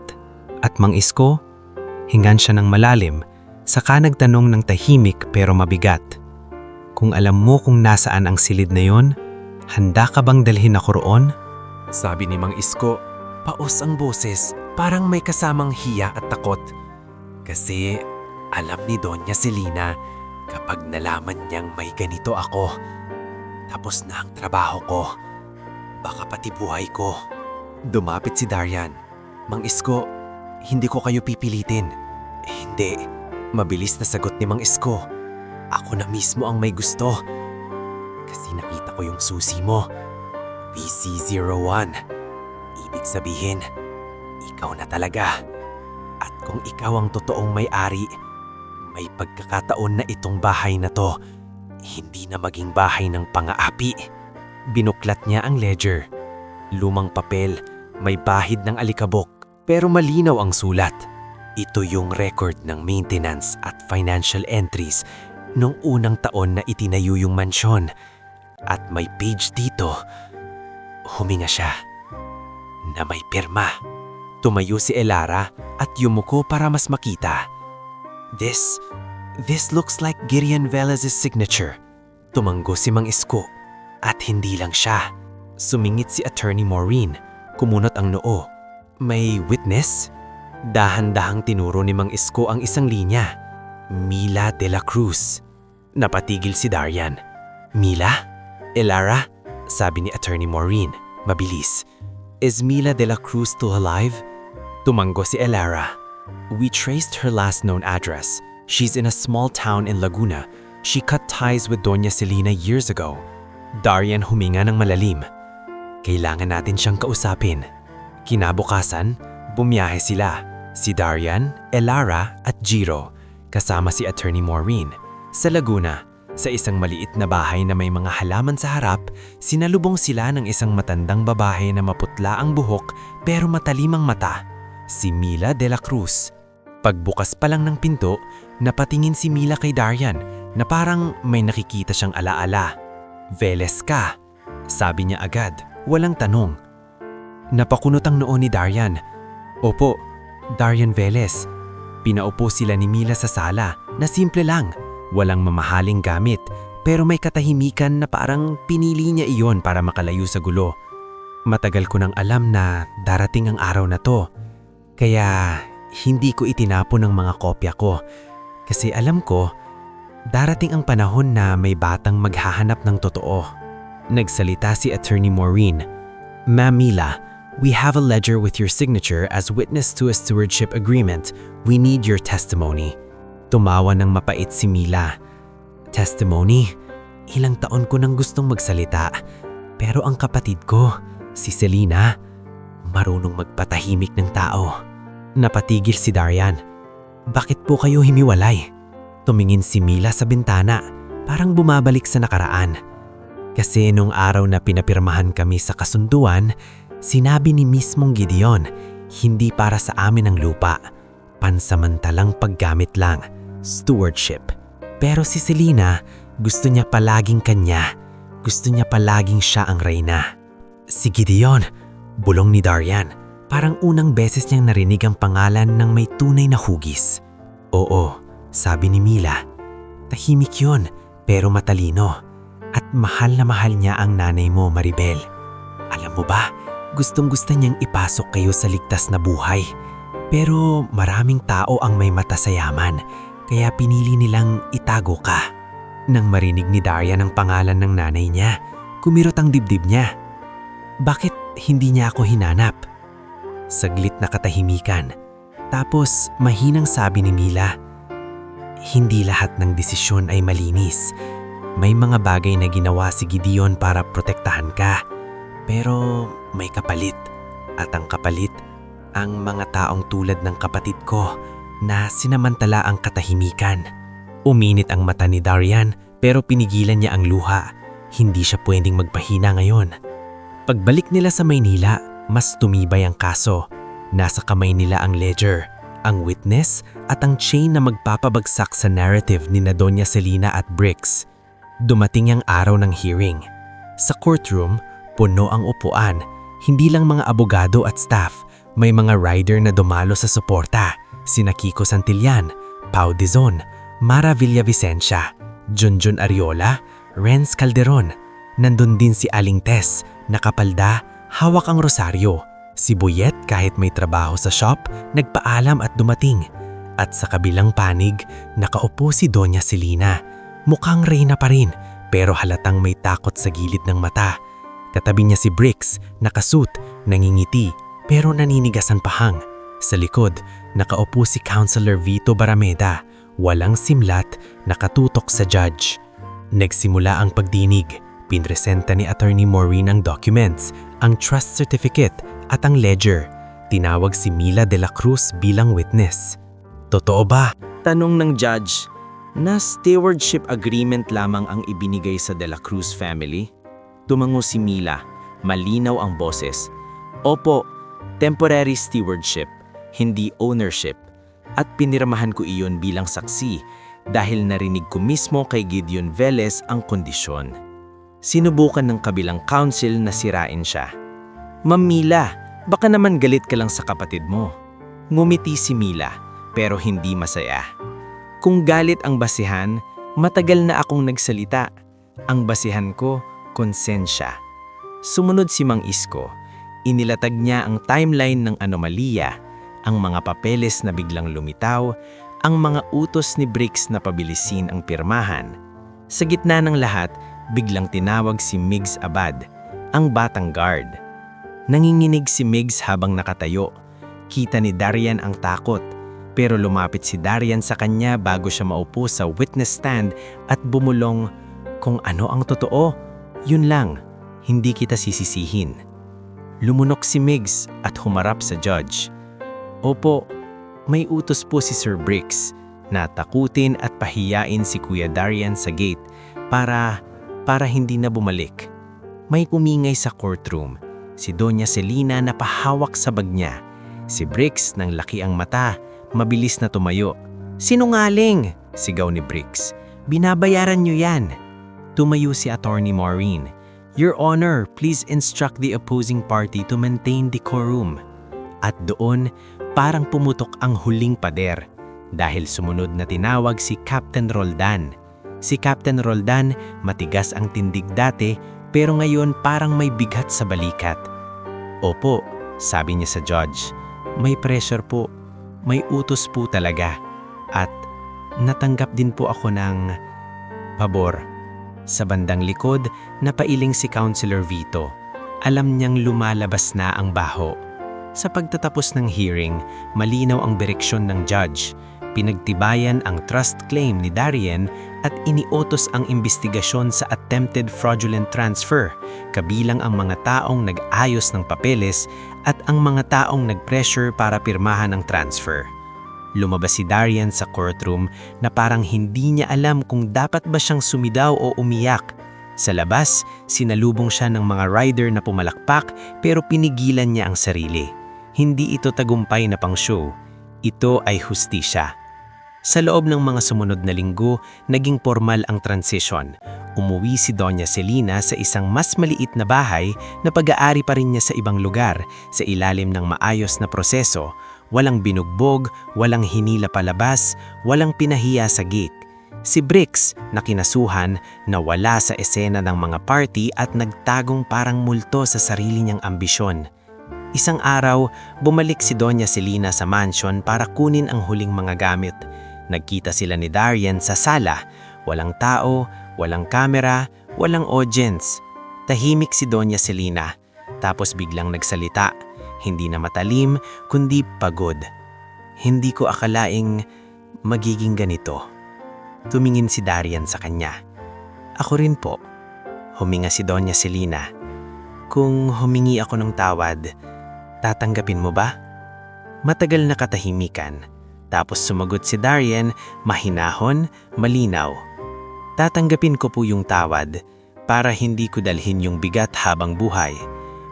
At Mang Isko, hingan siya ng malalim, saka nagtanong ng tahimik pero mabigat. Kung alam mo kung nasaan ang silid na yon, handa ka bang dalhin ako roon? Sabi ni Mang Isko, paos ang boses, parang may kasamang hiya at takot. Kasi alam ni Doña Celina, kapag nalaman niyang may ganito ako, tapos na ang trabaho ko, baka pati buhay ko. Dumapit si Darian. Mang Isko, hindi ko kayo pipilitin. Hindi. Mabilis na sagot ni Mang Isko. Ako na mismo ang may gusto. Kasi nakita ko yung susi mo. PC01. Ibig sabihin, ikaw na talaga. At kung ikaw ang totoong may-ari, may pagkakataon na itong bahay na to, hindi na maging bahay ng pang-aapi. Binuklat niya ang ledger. Lumang papel, may bahid ng alikabok, pero malinaw ang sulat. Ito yung record ng maintenance at financial entries nung unang taon na itinayo yung mansyon. At may page dito. Huminga siya. Na may pirma. Tumayo si Elara at yumuko para mas makita. This looks like Gideon Velez's signature. Tumanggo si Mang Isko. At hindi lang siya. Sumingit si Attorney Maureen. Kumunot ang noo. May witness? Dahan-dahang tinuro ni Mang Isko ang isang linya. Mila de la Cruz. Napatigil si Darian. Mila? Elara? Sabi ni Attorney Maureen. Mabilis. Is Mila de la Cruz still alive? Tumanggo si Elara. We traced her last known address. She's in a small town in Laguna. She cut ties with Doña Celina years ago. Darian huminga ng malalim. Kailangan natin siyang kausapin. Kinabukasan, bumiyahe sila. Si Darian, Elara at Jiro, kasama si Attorney Maureen. Sa Laguna, sa isang maliit na bahay na may mga halaman sa harap, sinalubong sila ng isang matandang babae na maputla ang buhok pero matalim ang mata. Si Mila de la Cruz. Pagbukas pa lang ng pinto, napatingin si Mila kay Darian na parang may nakikita siyang alaala. Velez ka, sabi niya agad, walang tanong. Napakunot ang noo ni Darian. Opo, Darian Velez. Pinaupo sila ni Mila sa sala na simple lang, walang mamahaling gamit, pero may katahimikan na parang pinili niya iyon para makalayo sa gulo. Matagal ko nang alam na darating ang araw na to, kaya hindi ko itinapon ang mga kopya ko. Kasi alam ko, darating ang panahon na may batang maghahanap ng totoo. Nagsalita si Attorney Maureen. Ma'am Mila, we have a ledger with your signature as witness to a stewardship agreement. We need your testimony. Tumawa ng mapait si Mila. Testimony? Ilang taon ko nang gustong magsalita. Pero ang kapatid ko, si Celina, marunong magpatahimik ng tao. Napatigil si Darian. Bakit po kayo himiwalay? Tumingin si Mila sa bintana, parang bumabalik sa nakaraan. Kasi nung araw na pinapirmahan kami sa kasunduan, sinabi ni mismong Gideon, hindi para sa amin ang lupa. Pansamantalang paggamit lang, stewardship. Pero si Celina, gusto niya palaging kanya. Gusto niya palaging siya ang reyna. Si Gideon, bulong ni Darian. Parang unang beses niyang narinig ang pangalan ng may tunay na hugis. Oo, sabi ni Mila. Tahimik yun, pero matalino. At mahal na mahal niya ang nanay mo, Maribel. Alam mo ba, gustong-gusto niyang ipasok kayo sa ligtas na buhay. Pero maraming tao ang may mata sa yaman, kaya pinili nilang itago ka. Nang marinig ni Darian ang pangalan ng nanay niya, kumirot ang dibdib niya. Bakit hindi niya ako hinanap? Saglit na katahimikan. Tapos mahinang sabi ni Mila, hindi lahat ng desisyon ay malinis. May mga bagay na ginawa si Gideon para protektahan ka. Pero may kapalit. At ang kapalit, ang mga taong tulad ng kapatid ko na sinamantala ang katahimikan. Uminit ang mata ni Darian pero pinigilan niya ang luha. Hindi siya pwedeng magpahina ngayon. Pagbalik nila sa Maynila, mas tumibay ang kaso. Nasa kamay nila ang ledger, ang witness at ang chain na magpapabagsak sa narrative ni na Doña Celina at Bricks. Dumating ang araw ng hearing. Sa courtroom, puno ang upuan. Hindi lang mga abogado at staff, may mga rider na dumalo sa suporta. Sina Kiko Santillan, Pau Dizon, Mara Villavicencia, Junjun Ariola, Renz Calderon. Nandun din si Aling Tess, nakapalda, hawak ang rosaryo. Si Buyet kahit may trabaho sa shop, nagpaalam at dumating. At sa kabilang panig, nakaupo si Doña Celina. Mukhang reyna pa rin, pero halatang may takot sa gilid ng mata. Katabi niya si Brix, nakasuit, nangingiti, pero naninigas ang pahang. Sa likod, nakaupo si Councilor Vito Barameda, walang simlat, nakatutok sa judge. Nagsimula ang pagdinig. Pinresenta ni Attorney Maureen ang documents, ang trust certificate at ang ledger. Tinawag si Mila de la Cruz bilang witness. Totoo ba? Tanong ng judge, na stewardship agreement lamang ang ibinigay sa De La Cruz family? Tumango si Mila, malinaw ang boses. Opo, temporary stewardship, hindi ownership. At pinirmahan ko iyon bilang saksi dahil narinig ko mismo kay Gideon Velez ang kondisyon. Sinubukan ng kabilang counsel na sirain siya. Ma'am Mila, baka naman galit ka lang sa kapatid mo. Ngumiti si Mila, pero hindi masaya. Kung galit ang basihan, matagal na akong nagsalita. Ang basihan ko, konsensya. Sumunod si Mang Isko. Inilatag niya ang timeline ng anomalya, ang mga papeles na biglang lumitaw, ang mga utos ni Brix na pabilisin ang pirmahan. Sa gitna ng lahat, biglang tinawag si Migs Abad, ang batang guard. Nanginginig si Migs habang nakatayo. Kita ni Darian ang takot. Pero lumapit si Darian sa kanya bago siya maupo sa witness stand at bumulong, "Kung ano ang totoo, yun lang, hindi kita sisisihin." Lumunok si Migs at humarap sa judge. Opo, may utos po si Sir Brix na takutin at pahiyain si Kuya Darian sa gate para hindi na bumalik. May umingay sa courtroom, si Doña Celina na pahawak sa bag niya. Si Brix nang laki ang mata, mabilis na tumayo. "Sinungaling!" sigaw ni Brix. "Binabayaran niyo yan." Tumayo si Attorney Maureen. "Your Honor, please instruct the opposing party to maintain decorum." At doon, parang pumutok ang huling pader dahil sumunod na tinawag si Captain Roldan. Si Captain Roldan, matigas ang tindig dati pero ngayon parang may bigat sa balikat. "Opo," sabi niya sa judge. "May pressure po. May utos po talaga. At natanggap din po ako ng pabor." Sa bandang likod, napailing si Councilor Vito. Alam niyang lumalabas na ang baho. Sa pagtatapos ng hearing, malinaw ang direksyon ng judge. Pinagtibayan ang trust claim ni Darian at iniutos ang investigasyon sa attempted fraudulent transfer, kabilang ang mga taong nag-ayos ng papeles at ang mga taong nag-pressure para pirmahan ang transfer. Lumabas si Darian sa courtroom na parang hindi niya alam kung dapat ba siyang sumidaw o umiyak. Sa labas, sinalubong siya ng mga rider na pumalakpak pero pinigilan niya ang sarili. Hindi ito tagumpay na pang-show. Ito ay hustisya. Sa loob ng mga sumunod na linggo, naging formal ang transition. Umuwi si Doña Celina sa isang mas maliit na bahay na pag-aari pa rin niya sa ibang lugar, sa ilalim ng maayos na proseso. Walang binugbog, walang hinila palabas, walang pinahiya sa gate. Si Brix, na kinasuhan, nawala sa esena ng mga party at nagtagong parang multo sa sarili niyang ambisyon. Isang araw, bumalik si Doña Celina sa mansion para kunin ang huling mga gamit. Nagkita sila ni Darian sa sala. Walang tao, walang kamera, walang audience. Tahimik si Doña Celina. Tapos biglang nagsalita. Hindi na matalim, kundi pagod. "Hindi ko akalaing magiging ganito." Tumingin si Darian sa kanya. "Ako rin po." Huminga si Doña Celina. "Kung humingi ako ng tawad, tatanggapin mo ba?" Matagal na katahimikan. Tapos sumagot si Darian, mahinahon, malinaw. "Tatanggapin ko po yung tawad para hindi ko dalhin yung bigat habang buhay.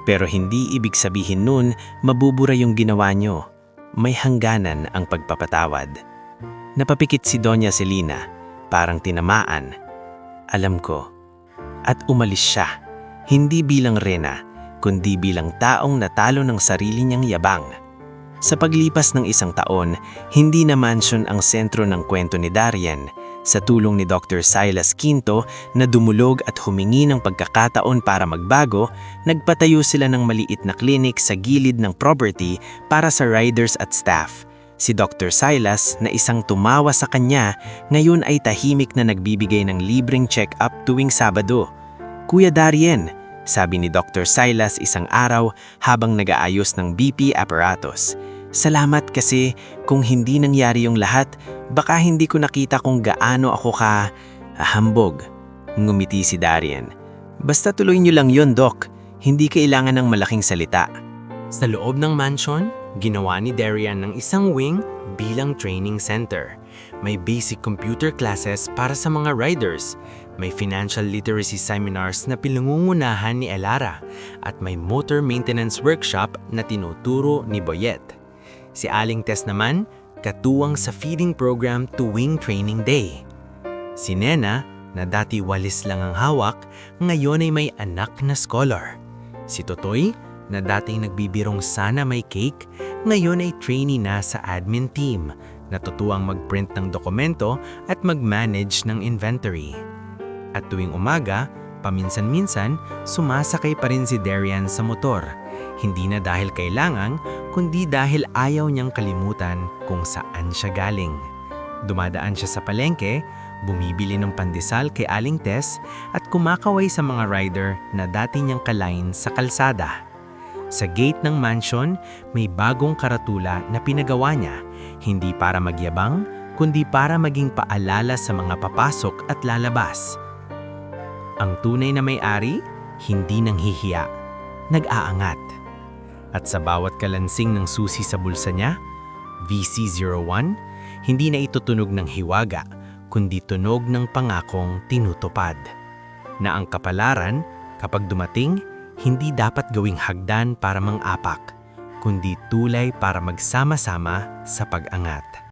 Pero hindi ibig sabihin nun mabubura yung ginawa nyo. May hangganan ang pagpapatawad." Napapikit si Doña Celina, parang tinamaan. Alam ko. At umalis siya, hindi bilang rena, kundi bilang taong natalo ng sarili niyang yabang. Sa paglipas ng 1 taon, hindi na mansion ang sentro ng kwento ni Darian. Sa tulong ni Dr. Silas Quinto na dumulog at humingi ng pagkakataon para magbago, nagpatayo sila ng maliit na clinic sa gilid ng property para sa riders at staff. Si Dr. Silas na isang tumawa sa kanya, ngayon ay tahimik na nagbibigay ng libreng check-up tuwing Sabado. "Kuya Darian," sabi ni Dr. Silas isang araw habang nag-aayos ng BP apparatus. "Salamat kasi kung hindi nangyari yung lahat, baka hindi ko nakita kung gaano ako hambog." Ngumiti si Darian. "Basta tuloy niyo lang yon, Doc. Hindi kailangan ng malaking salita." Sa loob ng mansion, ginawa ni Darian ng isang wing bilang training center. May basic computer classes para sa mga riders, may financial literacy seminars na pinangungunahan ni Elara, at may motor maintenance workshop na tinuturo ni Boyet. Si Aling Tess naman, katuwang sa feeding program tuwing training day. Si Nena, na dati walis lang ang hawak, ngayon ay may anak na scholar. Si Totoy, na dating nagbibirong sana may cake, ngayon ay trainee na sa admin team, natutuwang mag-print ng dokumento at mag-manage ng inventory. At tuwing umaga, paminsan-minsan, sumasakay pa rin si Darian sa motor. Hindi na dahil kailangan, kundi dahil ayaw niyang kalimutan kung saan siya galing. Dumadaan siya sa palengke, bumibili ng pandesal kay Aling Tess at kumakaway sa mga rider na dati niyang kalain sa kalsada. Sa gate ng mansion, may bagong karatula na pinagawa niya, hindi para magyabang, kundi para maging paalala sa mga papasok at lalabas. Ang tunay na may-ari, hindi nanghihiya, nag-aangat. At sa bawat kalansing ng susi sa bulsa niya, VC01, hindi na ito tunog ng hiwaga, kundi tunog ng pangakong tinutupad. Na ang kapalaran, kapag dumating, hindi dapat gawing hagdan para mang-apak, kundi tulay para magsama-sama sa pag-angat.